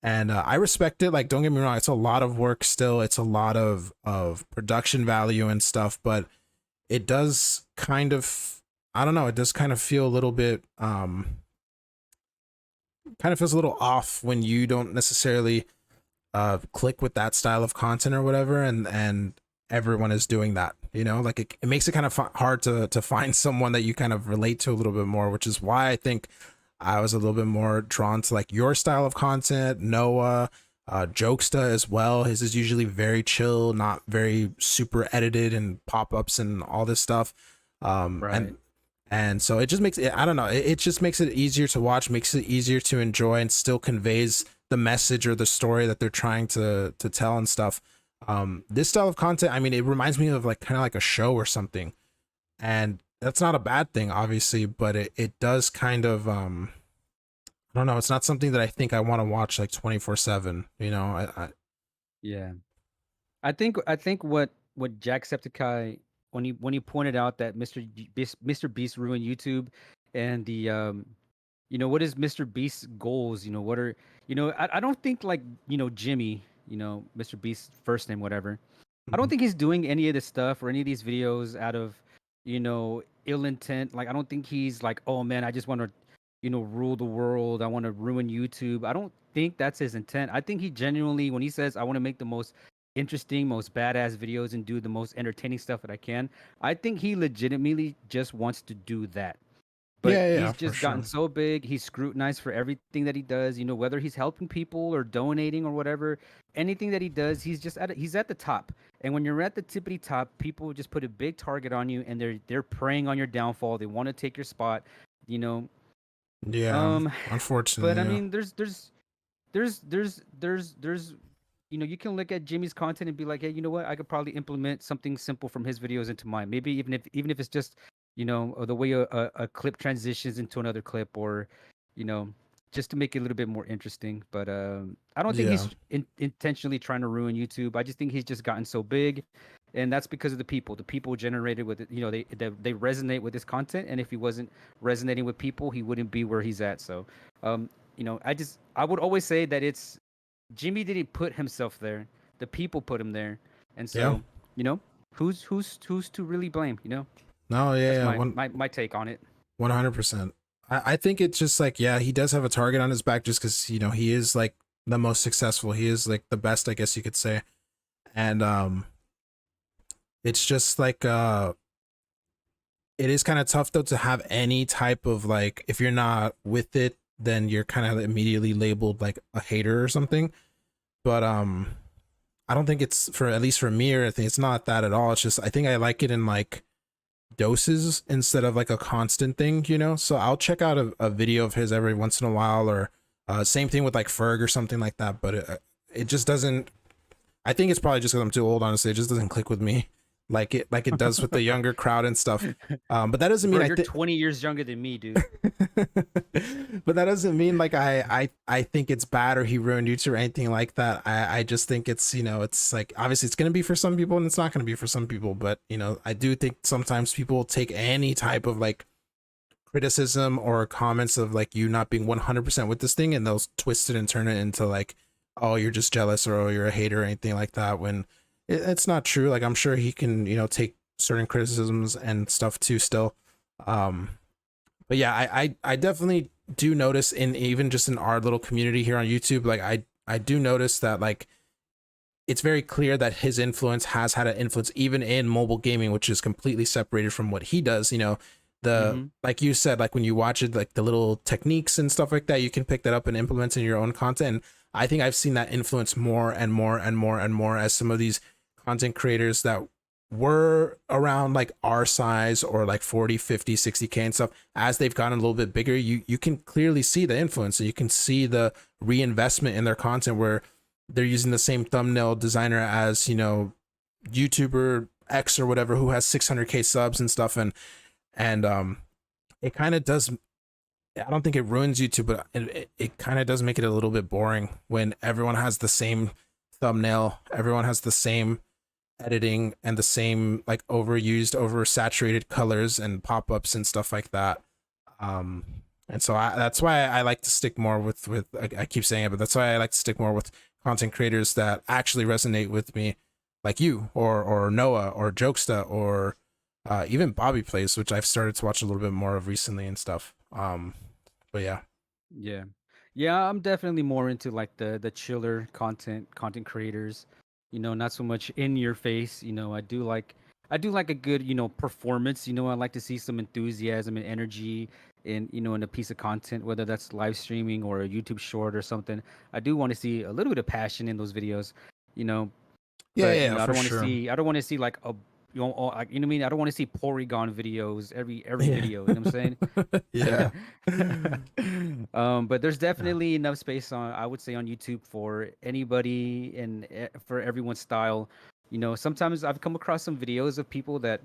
And I respect it, like don't get me wrong, it's a lot of work still, it's a lot of production value and stuff, but it does kind of, I don't know, it does kind of feel a little bit kind of feels a little off when you don't necessarily click with that style of content or whatever, and everyone is doing that, you know, like it makes it kind of hard to find someone that you kind of relate to a little bit more, which is why I think I was a little bit more drawn to like your style of content, Noah, Jokesta as well. His is usually very chill, not very super edited and pop-ups and all this stuff. Right. And so it just makes it, I don't know, it just makes it easier to watch, makes it easier to enjoy, and still conveys the message or the story that they're trying to tell and stuff. This style of content, I mean, it reminds me of like kind of like a show or something. And that's not a bad thing, obviously, but it does kind of I don't know, it's not something that I think I want to watch like 24/7, you know. Yeah. I think what Jacksepticeye, when he pointed out that Mr. Beast ruined YouTube, and the what is Mr. Beast's goals? What are, I don't think, like, Jimmy, Mr. Beast's first name, whatever. I don't Mhm. think he's doing any of this stuff or any of these videos out of, ill intent. Like, I don't think he's like, oh man, I just want to, rule the world. I want to ruin YouTube. I don't think that's his intent. I think he genuinely, when he says, I want to make the most interesting, most badass videos and do the most entertaining stuff that I can, I think he legitimately just wants to do that. But Yeah, yeah, he's for just gotten sure. so big. He's scrutinized for everything that he does. Whether he's helping people or donating or whatever, anything that he does, he's at the top. And when you're at the tippity top, people just put a big target on you, and they're preying on your downfall. They want to take your spot. You know. Yeah, Um, but unfortunately, I yeah. mean, there's you can look at Jimmy's content and be like, hey, you know what? I could probably implement something simple from his videos into mine. Maybe even if it's just, or the way a clip transitions into another clip, or, you know, just to make it a little bit more interesting. But I don't think Yeah. he's intentionally trying to ruin YouTube. I just think he's just gotten so big, and that's because of the people. The people generated with it. They resonate with his content, and if he wasn't resonating with people, he wouldn't be where he's at. So, um, I would always say that it's Jimmy didn't put himself there. The people put him there. And Yeah. so, you know, who's to really blame, No, yeah, That's yeah, my take on it. 100%. I think it's just like, yeah, he does have a target on his back just because, you know, he is like the most successful. He is like the best, I guess you could say. And it's just like it is kind of tough though to have any type of like, if you're not with it, then you're kind of immediately labeled like a hater or something. But I don't think it's, for at least for me, or I think it's not that at all. It's just I think I like it in like doses instead of like a constant thing, you know. So I'll check out a video of his every once in a while, or same thing with like Ferg or something like that. But it just doesn't. I think it's probably just because I'm too old. Honestly, it just doesn't click with me like it does with the younger crowd and stuff. But that doesn't mean Bro, I you're think. 20 years younger than me, dude. But that doesn't mean like I think it's bad or he ruined YouTube or anything like that. I just think it's, you know, it's like obviously it's gonna be for some people and it's not gonna be for some people. But you know, I do think sometimes people take any type of like criticism or comments of like you not being 100% with this thing, and they'll twist it and turn it into like, oh, you're just jealous, or oh, you're a hater or anything like that, when it's not true. Like I'm sure he can, you know, take certain criticisms and stuff too still. um but yeah, I definitely do notice, in even just in our little community here on YouTube, like I do notice that like it's very clear that his influence has had an influence even in mobile gaming, which is completely separated from what he does. You know, the, Hmm. like you said, like when you watch it, like the little techniques and stuff like that, you can pick that up and implement in your own content. And I think I've seen that influence more and more and more and more as some of these content creators that were around like our size or like 40, 50, 60K and stuff, as they've gotten a little bit bigger, you can clearly see the influence. So you can see the reinvestment in their content where they're using the same thumbnail designer as, you know, YouTuber X or whatever who has 600K subs and stuff. And it kind of does, I don't think it ruins YouTube, but it kind of does make it a little bit boring when everyone has the same thumbnail, everyone has the same editing and the same like overused, oversaturated colors and pop-ups and stuff like that. And so that's why I like to stick more with I keep saying it, but that's why I like to stick more with content creators that actually resonate with me, like you or Noah or Jokesta or even Bobby Plays, which I've started to watch a little bit more of recently and stuff. But yeah. Yeah. Yeah, I'm definitely more into like the chiller content creators. You know, not so much in your face. You know, I do like a good, you know, performance. You know, I like to see some enthusiasm and energy in, you know, in a piece of content, whether that's live streaming or a YouTube short or something. I do want to see a little bit of passion in those videos, you know, Yeah, but yeah, you know, yeah, for sure. I don't want to see like a you know, like, you know what I mean? I don't want to see Porygon videos every Yeah. video. You know what I'm Yeah. saying? But there's definitely enough space on, I would say, on YouTube for anybody and for everyone's style. You know, sometimes I've come across some videos of people that,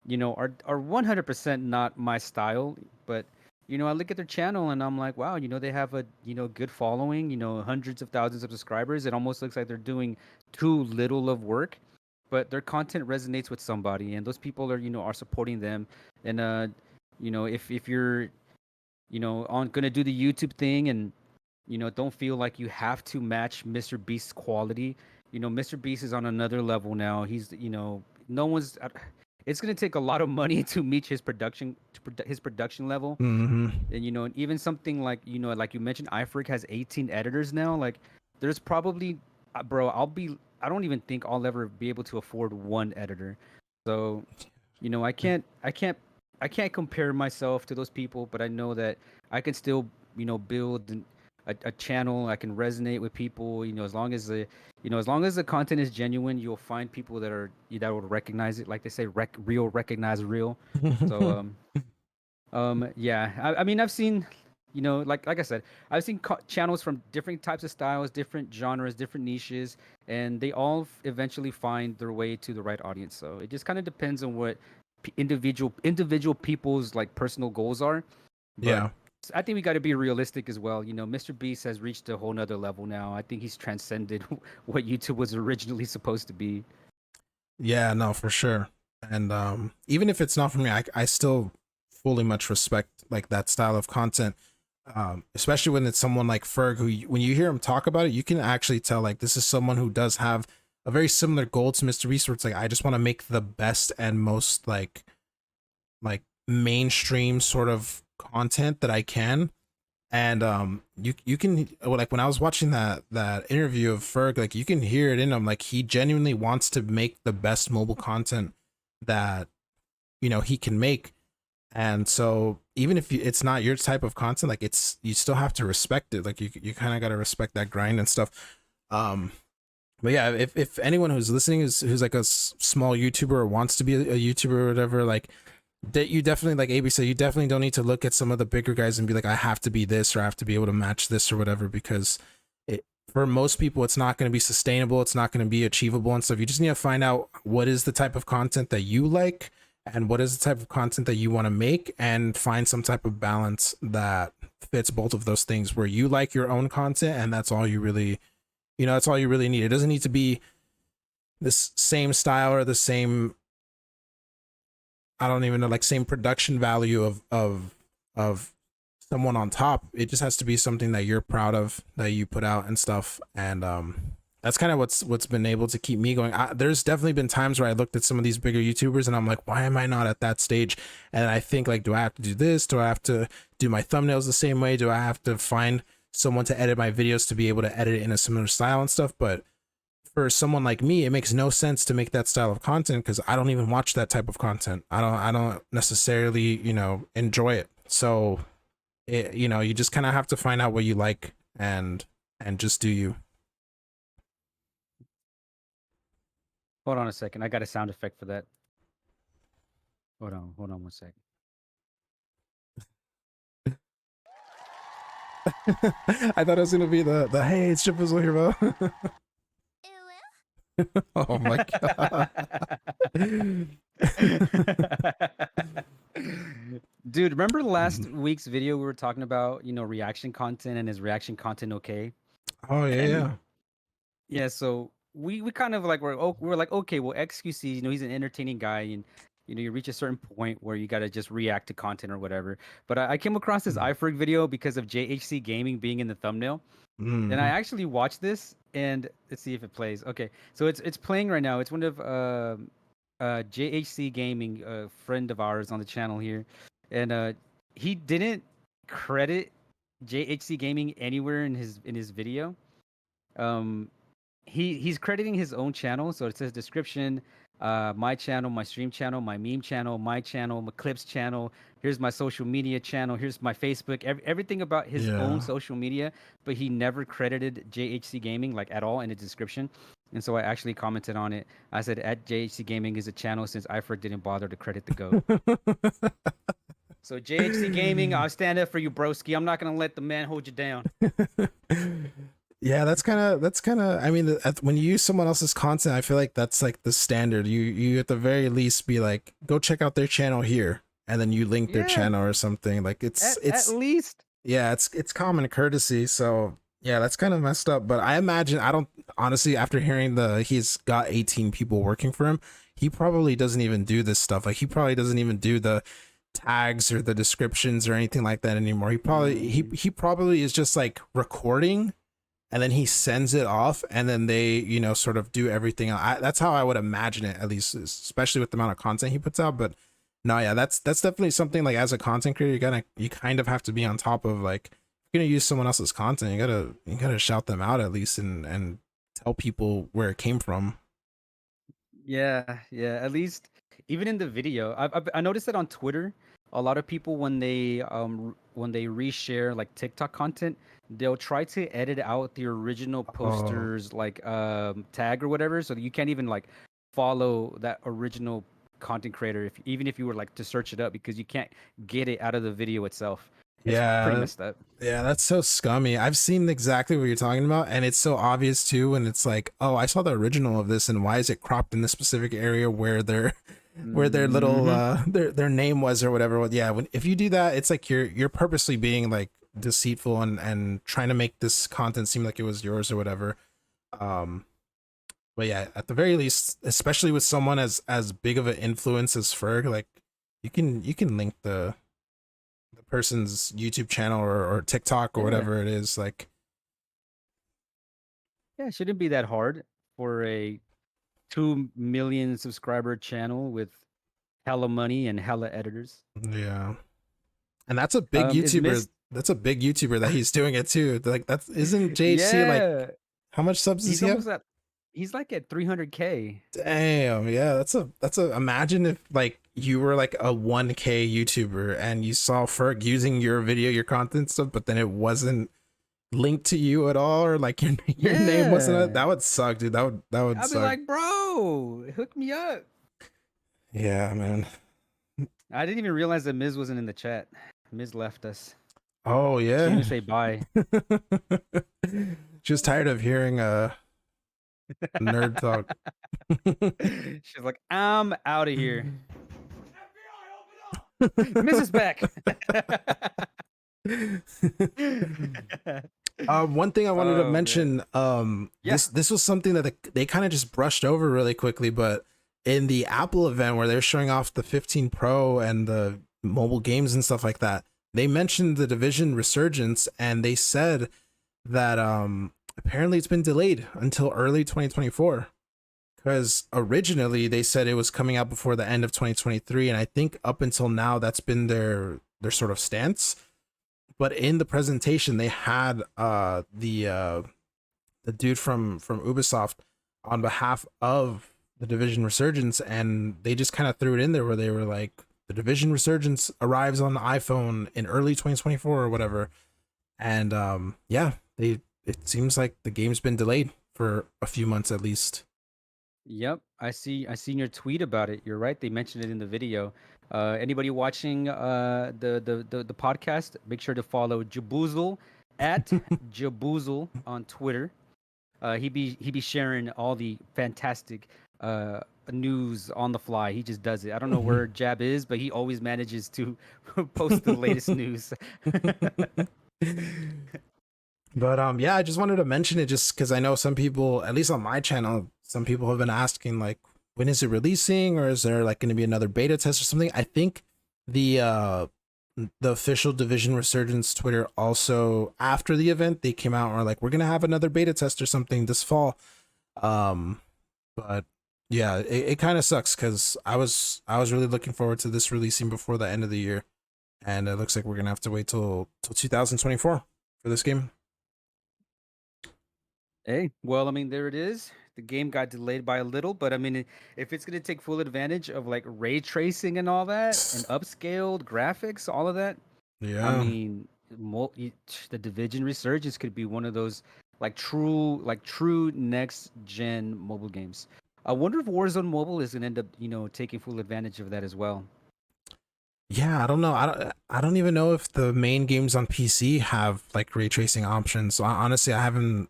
you know, are 100% not my style, but you know, I look at their channel and I'm like, wow, you know, they have a, you know, good following, you know, hundreds of thousands of subscribers. It almost looks like they're doing too little of work, but their content resonates with somebody, and those people are, you know, are supporting them. And you know, if you're, you know, on gonna do the YouTube thing, and you know, don't feel like you have to match Mr. Beast's quality. You know, Mr. Beast is on another level now. He's, you know, no one's. It's gonna take a lot of money to meet his his production level. Hmm. And you know, and even something like, you know, like you mentioned, iFreak has 18 editors now. Like, there's probably, bro, I don't even think I'll ever be able to afford one editor. So, you know, I can't compare myself to those people, but I know that I can still, you know, build a channel. I can resonate with people. You know, as long as you know, as long as the content is genuine, you'll find people that will recognize it. Like they say, real recognize real. So, yeah. I mean, I've seen, you know, like I said, I've seen channels from different types of styles, different genres, different niches, and they all eventually find their way to the right audience. So it just kind of depends on what individual people's like personal goals are. But Yeah. I think we got to be realistic as well. You know, Mr. Beast has reached a whole nother level now. I think he's transcended what YouTube was originally supposed to be. Yeah, no, for sure. And even if it's not for me, I still fully much respect like that style of content. Especially when it's someone like Ferg, who when you hear him talk about it, you can actually tell like this is someone who does have a very similar goal to Mr. Beast, where it's like I just want to make the best and most like mainstream sort of content that I can. And you can, like when I was watching that interview of Ferg, like you can hear it in him, like he genuinely wants to make the best mobile content that, you know, he can make. And so even if it's not your type of content, like it's, you still have to respect it. Like you kind of got to respect that grind and stuff. But yeah, if anyone who's listening who's like a small YouTuber or wants to be a YouTuber or whatever, like that, you definitely, like AB said, you definitely don't need to look at some of the bigger guys and be like, I have to be this or I have to be able to match this or whatever, because it, for most people, it's not going to be sustainable. It's not going to be achievable and stuff. You just need to find out what is the type of content that you like and what is the type of content that you want to make, and find some type of balance that fits both of those things, where you like your own content and that's all you really, you know, that's all you really need. It doesn't need to be this same style or the same, I don't even know, like same production value of someone on top. It just has to be something that you're proud of, that you put out and stuff. And that's kind of what's been able to keep me going. There's definitely been times where I looked at some of these bigger YouTubers and I'm like, why am I not at that stage? And I think like, do I have to do this? Do I have to do my thumbnails the same way? Do I have to find someone to edit my videos to be able to edit it in a similar style and stuff? But for someone like me, it makes no sense to make that style of content because I don't even watch that type of content. I don't necessarily, you know, enjoy it. So it, you know, you just kind of have to find out what you like and just do you. Hold on a second. I got a sound effect for that. Hold on 1 second. I thought it was gonna be the hey, it's Jaboosle here, bro. Oh my god. Dude, remember last week's video we were talking about, reaction content and is reaction content okay? Oh yeah, And yeah. yeah, so we kind of like we're like, okay, well, XQC, he's an entertaining guy, and you reach a certain point where you gotta just react to content or whatever. But I came across this iFreak video because of JHC Gaming being in the thumbnail. And I actually watched this, and let's see if it plays. Okay, so it's playing right now. It's one of JHC Gaming, a friend of ours on the channel here, and he didn't credit JHC Gaming anywhere in his video. Um, he's crediting his own channel, so it says description, my channel, my stream channel, my meme channel, my channel, my clips channel. Here's my social media channel. Here's my Facebook. Everything about his own Yeah. social media, but he never credited JHC Gaming like at all in the description. And so I actually commented on it. I said, at JHC Gaming is a channel since iFreak didn't bother to credit the goat. So JHC Gaming, I'll stand up for you, broski. I'm not gonna let the man hold you down. Yeah, that's kind of I mean, when you use someone else's content, I feel like that's like the standard. You at the very least be like, go check out their channel here, and then you link their Yeah. channel or something. Like it's At least. yeah, it's common courtesy. So yeah, that's kind of messed up. But I imagine, I don't, honestly, after hearing he's got 18 people working for him, he probably doesn't even do this stuff. Like he probably doesn't even do the tags or the descriptions or anything like that anymore. He probably is just like recording, and then he sends it off, and then they sort of do everything. That's how I would imagine it, at least, especially with the amount of content he puts out. But no, yeah, that's definitely something, like, as a content creator, you kind of have to be on top of. Like, if you're gonna use someone else's content, you gotta shout them out at least, and tell people where it came from. Yeah, yeah. At least, even in the video, I noticed that on Twitter, a lot of people when they reshare like TikTok content, they'll try to edit out the original poster's like tag or whatever, so that you can't even like follow that original content creator even if you were like to search it up, because you can't get it out of the video itself. It's pretty messed up. Yeah, that's so scummy. I've seen exactly what you're talking about, and it's so obvious too when it's like, oh, I saw the original of this, and why is it cropped in this specific area where their little their name was or whatever. Well, yeah, if you do that, it's like you're purposely being like deceitful and trying to make this content seem like it was yours or whatever. But yeah, at the very least, especially with someone as big of an influence as Ferg, like you can link the person's YouTube channel or TikTok or whatever it is. Like, yeah, it shouldn't be that hard for a 2 million subscriber channel with hella money and hella editors. yeah, and that's a big YouTuber. That's a big YouTuber that he's doing it too. Like, that isn't JHC like, how much subs does he have? He's like at 300K. Damn, yeah, that's a imagine if like you were like a 1K YouTuber and you saw Ferg using your video, your content stuff, but then it wasn't linked to you at all, or like your name wasn't. That would suck, dude. That would I'd suck. be like, bro, hook me up. Yeah, man. I didn't even realize that Miz wasn't in the chat. Miz left us. Oh yeah. She didn't say bye. She was tired of hearing nerd talk. She's like, I'm out of here. Miz is back. One thing I wanted to mention, this was something that they kind of just brushed over really quickly, but in the Apple event where they're showing off the 15 Pro and the mobile games and stuff like that, they mentioned the Division Resurgence, and they said that apparently it's been delayed until early 2024, because originally they said it was coming out before the end of 2023, and I think up until now that's been their sort of stance. But in the presentation, they had the dude from Ubisoft on behalf of the Division Resurgence, and they just kind of threw it in there where they were like, the Division Resurgence arrives on the iPhone in early 2024 or whatever. And yeah, it seems like the game's been delayed for a few months at least. Yep, I seen your tweet about it. You're right. They mentioned it in the video. Anybody watching the podcast, make sure to follow Jaboozle at Jaboozle on Twitter. He be sharing all the fantastic news on the fly. He just does it. I don't know where Jab is, but he always manages to post the latest news. But yeah, I just wanted to mention it just because I know some people, at least on my channel, some people have been asking like, when is it releasing, or is there like going to be another beta test or something? I think the official Division Resurgence Twitter also, after the event, they came out and were like, we're gonna have another beta test or something this fall. But yeah, it kind of sucks because I was really looking forward to this releasing before the end of the year, and it looks like we're gonna have to wait till 2024 for this game. Hey, well, I mean, there it is. The game got delayed by a little, but I mean, if it's gonna take full advantage of like ray tracing and all that, and upscaled graphics, all of that, I Yeah. mean, the Division Resurgence could be one of those like true next gen mobile games. I wonder if Warzone Mobile is gonna end up, taking full advantage of that as well. Yeah, I don't know. I don't even know if the main games on PC have like ray tracing options. So honestly, I haven't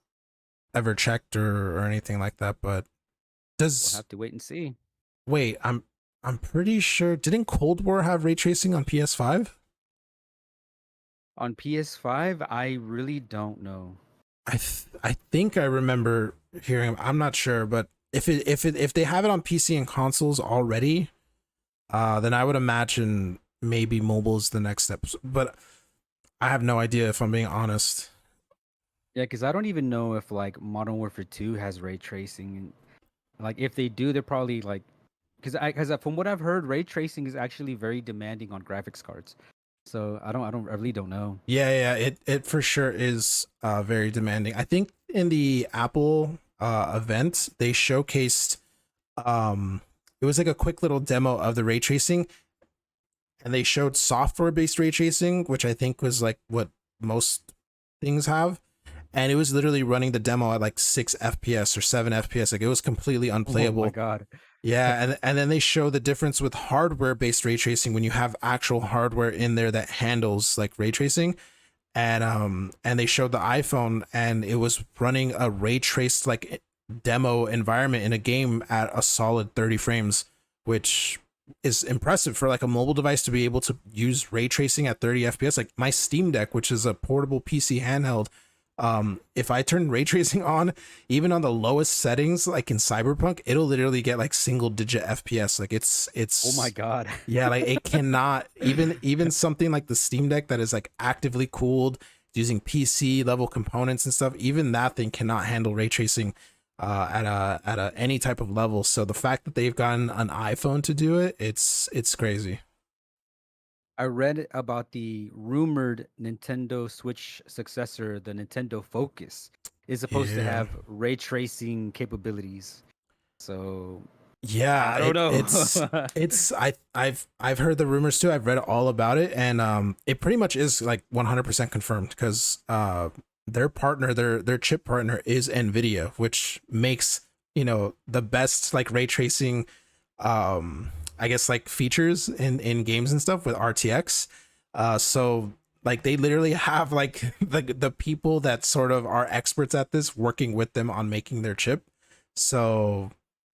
ever checked or anything like that. But We'll does have to wait and see. wait? I'm pretty sure. Didn't Cold War have ray tracing on PS5? On PS5, I really don't know. I think I remember hearing. I'm not sure, but if they have it on PC and consoles already, then I would imagine maybe mobile is the next step. But I have no idea, if I'm being honest. Yeah, because I don't even know if like Modern Warfare 2 has ray tracing, and like if they do, they're probably like, because from what I've heard, ray tracing is actually very demanding on graphics cards. So I really don't know. Yeah, it for sure is very demanding. I think in the Apple event they showcased it was like a quick little demo of the ray tracing, and they showed software based ray tracing, which I think was like what most things have, and it was literally running the demo at like 6 FPS or 7 FPS. Like it was completely Oh unplayable. my god. Yeah, and then they show the difference with hardware based ray tracing when you have actual hardware in there that handles like ray tracing. And they showed the iPhone, and it was running a ray traced like demo environment in a game at a solid 30 frames, which is impressive for like a mobile device to be able to use ray tracing at 30 FPS. Like my Steam Deck, which is a portable PC handheld, if I turn ray tracing on, even on the lowest settings, like in Cyberpunk, it'll literally get like single digit FPS. Like Oh my god. yeah, like it cannot, even something like the Steam Deck that is like actively cooled using PC level components and stuff, even that thing cannot handle ray tracing at a any type of level. So the fact that they've gotten an iPhone to do it, it's crazy. I read about the rumored Nintendo Switch successor, the Nintendo Focus, is supposed to Yeah. have ray tracing capabilities. So Yeah, I don't know. it's I've heard the rumors too. I've read all about it, and it pretty much is like 100% confirmed because their partner, their chip partner is Nvidia, which makes, the best like ray tracing I guess like features in games and stuff with RTX. So like they literally have like the people that sort of are experts at this working with them on making their chip. So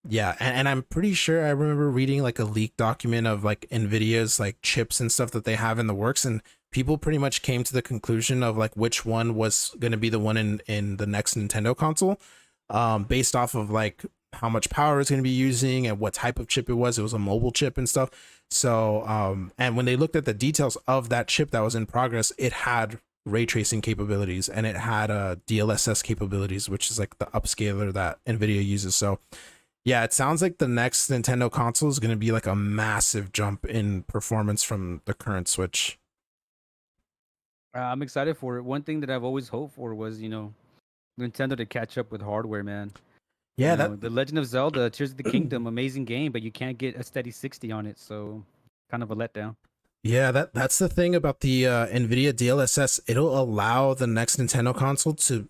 yeah, and I'm pretty sure I remember reading like a leaked document of like Nvidia's like chips and stuff that they have in the works, and people pretty much came to the conclusion of like which one was going to be the one in the next Nintendo console, based off of like how much power it's going to be using and what type of chip it was. It was a mobile chip and stuff. So and when they looked at the details of that chip that was in progress, it had ray tracing capabilities, and it had DLSS capabilities, which is like the upscaler that Nvidia uses. So yeah, it sounds like the next Nintendo console is going to be like a massive jump in performance from the current Switch. I'm excited for it. One thing that I've always hoped for was, Nintendo to catch up with hardware, man. Yeah, that The Legend of Zelda, Tears of the Kingdom, amazing game, but you can't get a steady 60 on it, so kind of a letdown. yeah, that's the thing about the Nvidia DLSS. It'll allow the next Nintendo console to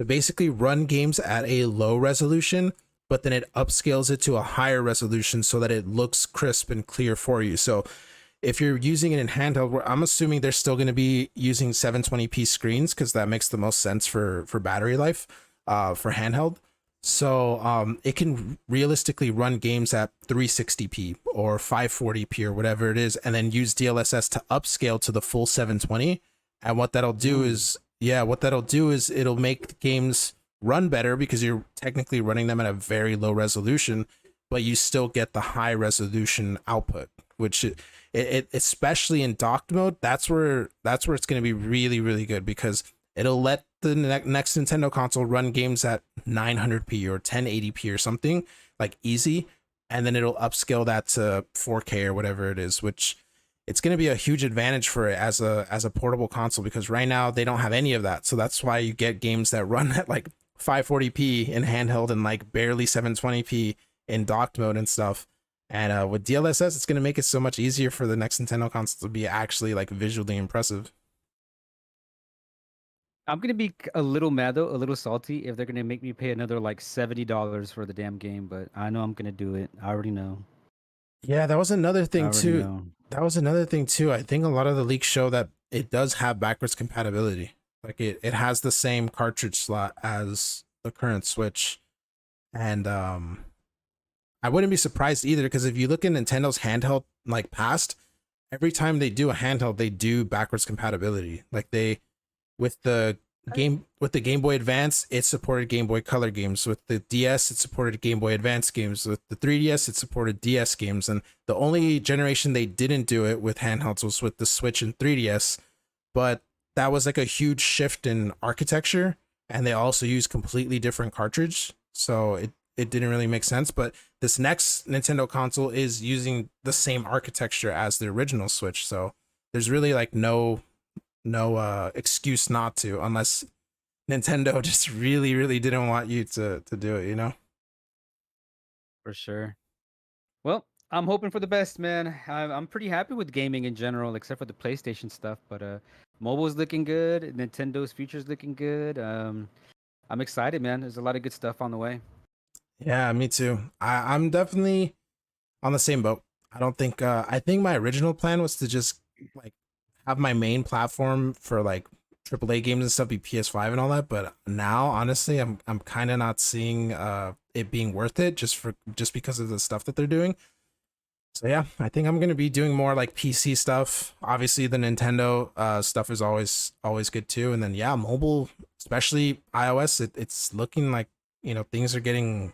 basically run games at a low resolution but then it upscales it to a higher resolution so that it looks crisp and clear for you. So if you're using it in handheld, I'm assuming they're still going to be using 720p screens because that makes the most sense for battery life for handheld. So it can realistically run games at 360p or 540p or whatever it is, and then use DLSS to upscale to the full 720. And what that'll do is, it'll make the games run better because you're technically running them at a very low resolution, but you still get the high resolution output, which it especially in docked mode, that's where it's going to be really, really good, because it'll let the next Nintendo console run games at 900p or 1080p or something like easy, and then it'll upscale that to 4K or whatever it is, which it's going to be a huge advantage for it as a portable console, because right now they don't have any of that. So that's why you get games that run at like 540p in handheld and like barely 720p in docked mode and stuff. And with DLSS, it's going to make it so much easier for the next Nintendo console to be actually like visually impressive. I'm gonna be a little mad though, a little salty if they're gonna make me pay another like $70 for the damn game. But I know I'm gonna do it. I already know. Yeah, that was another I thing already too. know. That was another thing too. I think a lot of the leaks show that it does have backwards compatibility. Like it has the same cartridge slot as the current Switch. And I wouldn't be surprised either, because if you look at Nintendo's handheld like past, every time they do a handheld, they do backwards compatibility. Like they with the Game Boy Advance, it supported Game Boy Color games. With the DS, it supported Game Boy Advance games. With the 3DS, it supported DS games. And the only generation they didn't do it with handhelds was with the Switch and 3DS. But that was like a huge shift in architecture, and they also used completely different cartridge. So it didn't really make sense. But this next Nintendo console is using the same architecture as the original Switch. So there's really like no excuse not to, unless Nintendo just really, really didn't want you to do it, you know? For sure. Well, I'm hoping for the best, man. I'm pretty happy with gaming in general, except for the PlayStation stuff. But mobile's looking good. Nintendo's future's looking good. I'm excited, man. There's a lot of good stuff on the way. Yeah, me too. I'm definitely on the same boat. I don't think I think my original plan was to just like have my main platform for like AAA games and stuff be PS5 and all that, but now honestly I'm kind of not seeing it being worth it just because of the stuff that they're doing. So yeah, I think I'm going to be doing more like PC stuff. Obviously the Nintendo stuff is always good too, and then yeah, mobile, especially iOS, it's looking like, you know, things are getting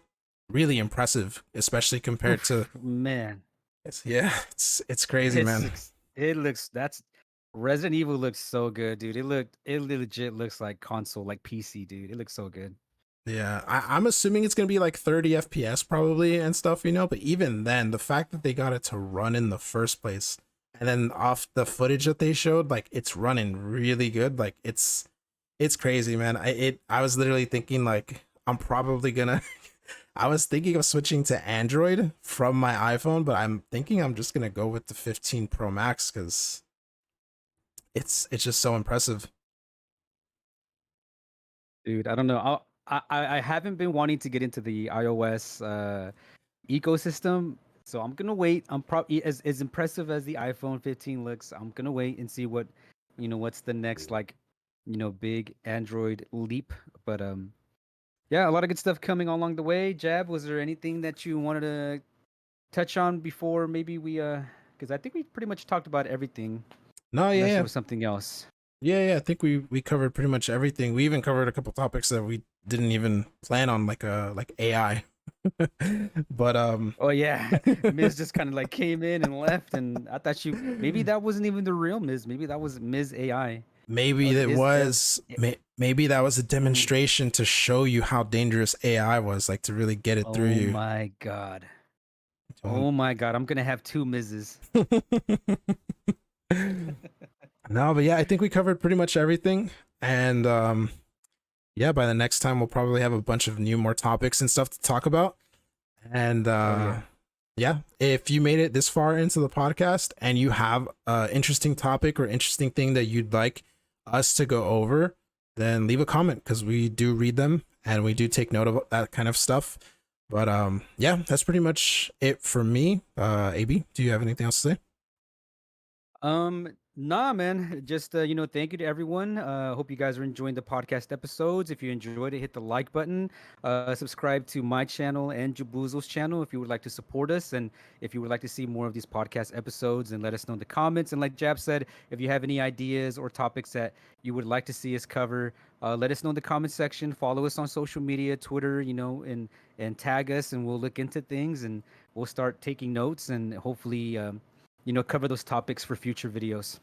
really impressive, especially compared to Man, it's crazy, man. it looks that's Resident Evil looks so good, dude. It legit looks like console, like PC, dude. It looks so good. Yeah, I'm assuming it's gonna be like 30 FPS probably and stuff, you know. But even then, the fact that they got it to run in the first place, and then off the footage that they showed, like it's running really good. Like it's crazy, man. I was literally thinking like I'm probably gonna. I was thinking of switching to Android from my iPhone, but I'm thinking I'm just gonna go with the 15 Pro Max because it's just so impressive. Dude, I don't know. I haven't been wanting to get into the iOS ecosystem, so I'm gonna wait. I'm probably as impressive as the iPhone 15 looks. I'm gonna wait and see what, what's the next like, big Android leap. But yeah, a lot of good stuff coming along the way. Jab, was there anything that you wanted to touch on before maybe we because I think we pretty much talked about everything. No, Unless yeah, there was something else. yeah. I think we covered pretty much everything. We even covered a couple topics that we didn't even plan on, like AI. But Oh yeah, Miz just kind of like came in and left, and I thought maybe that wasn't even the real Miz. Maybe that was Miz AI. maybe maybe that was a demonstration to show you how dangerous AI was, like to really get it through you. Oh my god. Don't- Oh my god, I'm gonna have two Miz's. No, but yeah, I think we covered pretty much everything. And yeah, by the next time we'll probably have a bunch of more topics and stuff to talk about. And yeah, if you made it this far into the podcast and you have an interesting topic or interesting thing that you'd like us to go over, then leave a comment, because we do read them and we do take note of that kind of stuff. But yeah, that's pretty much it for me. AB, do you have anything else to say? Nah, man. Just thank you to everyone. Hope you guys are enjoying the podcast episodes. If you enjoyed it, hit the like button. Subscribe to my channel and Jaboozle's channel if you would like to support us, and if you would like to see more of these podcast episodes, and let us know in the comments. And like Jab said, if you have any ideas or topics that you would like to see us cover, let us know in the comment section. Follow us on social media, Twitter, and tag us, and we'll look into things, and we'll start taking notes, and hopefully, cover those topics for future videos.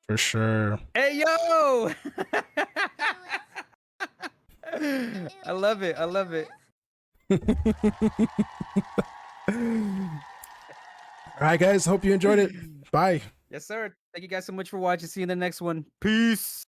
For sure. Hey yo! I love it. I love it. All right, guys. Hope you enjoyed it. Bye. Yes, sir. Thank you guys so much for watching. See you in the next one. Peace.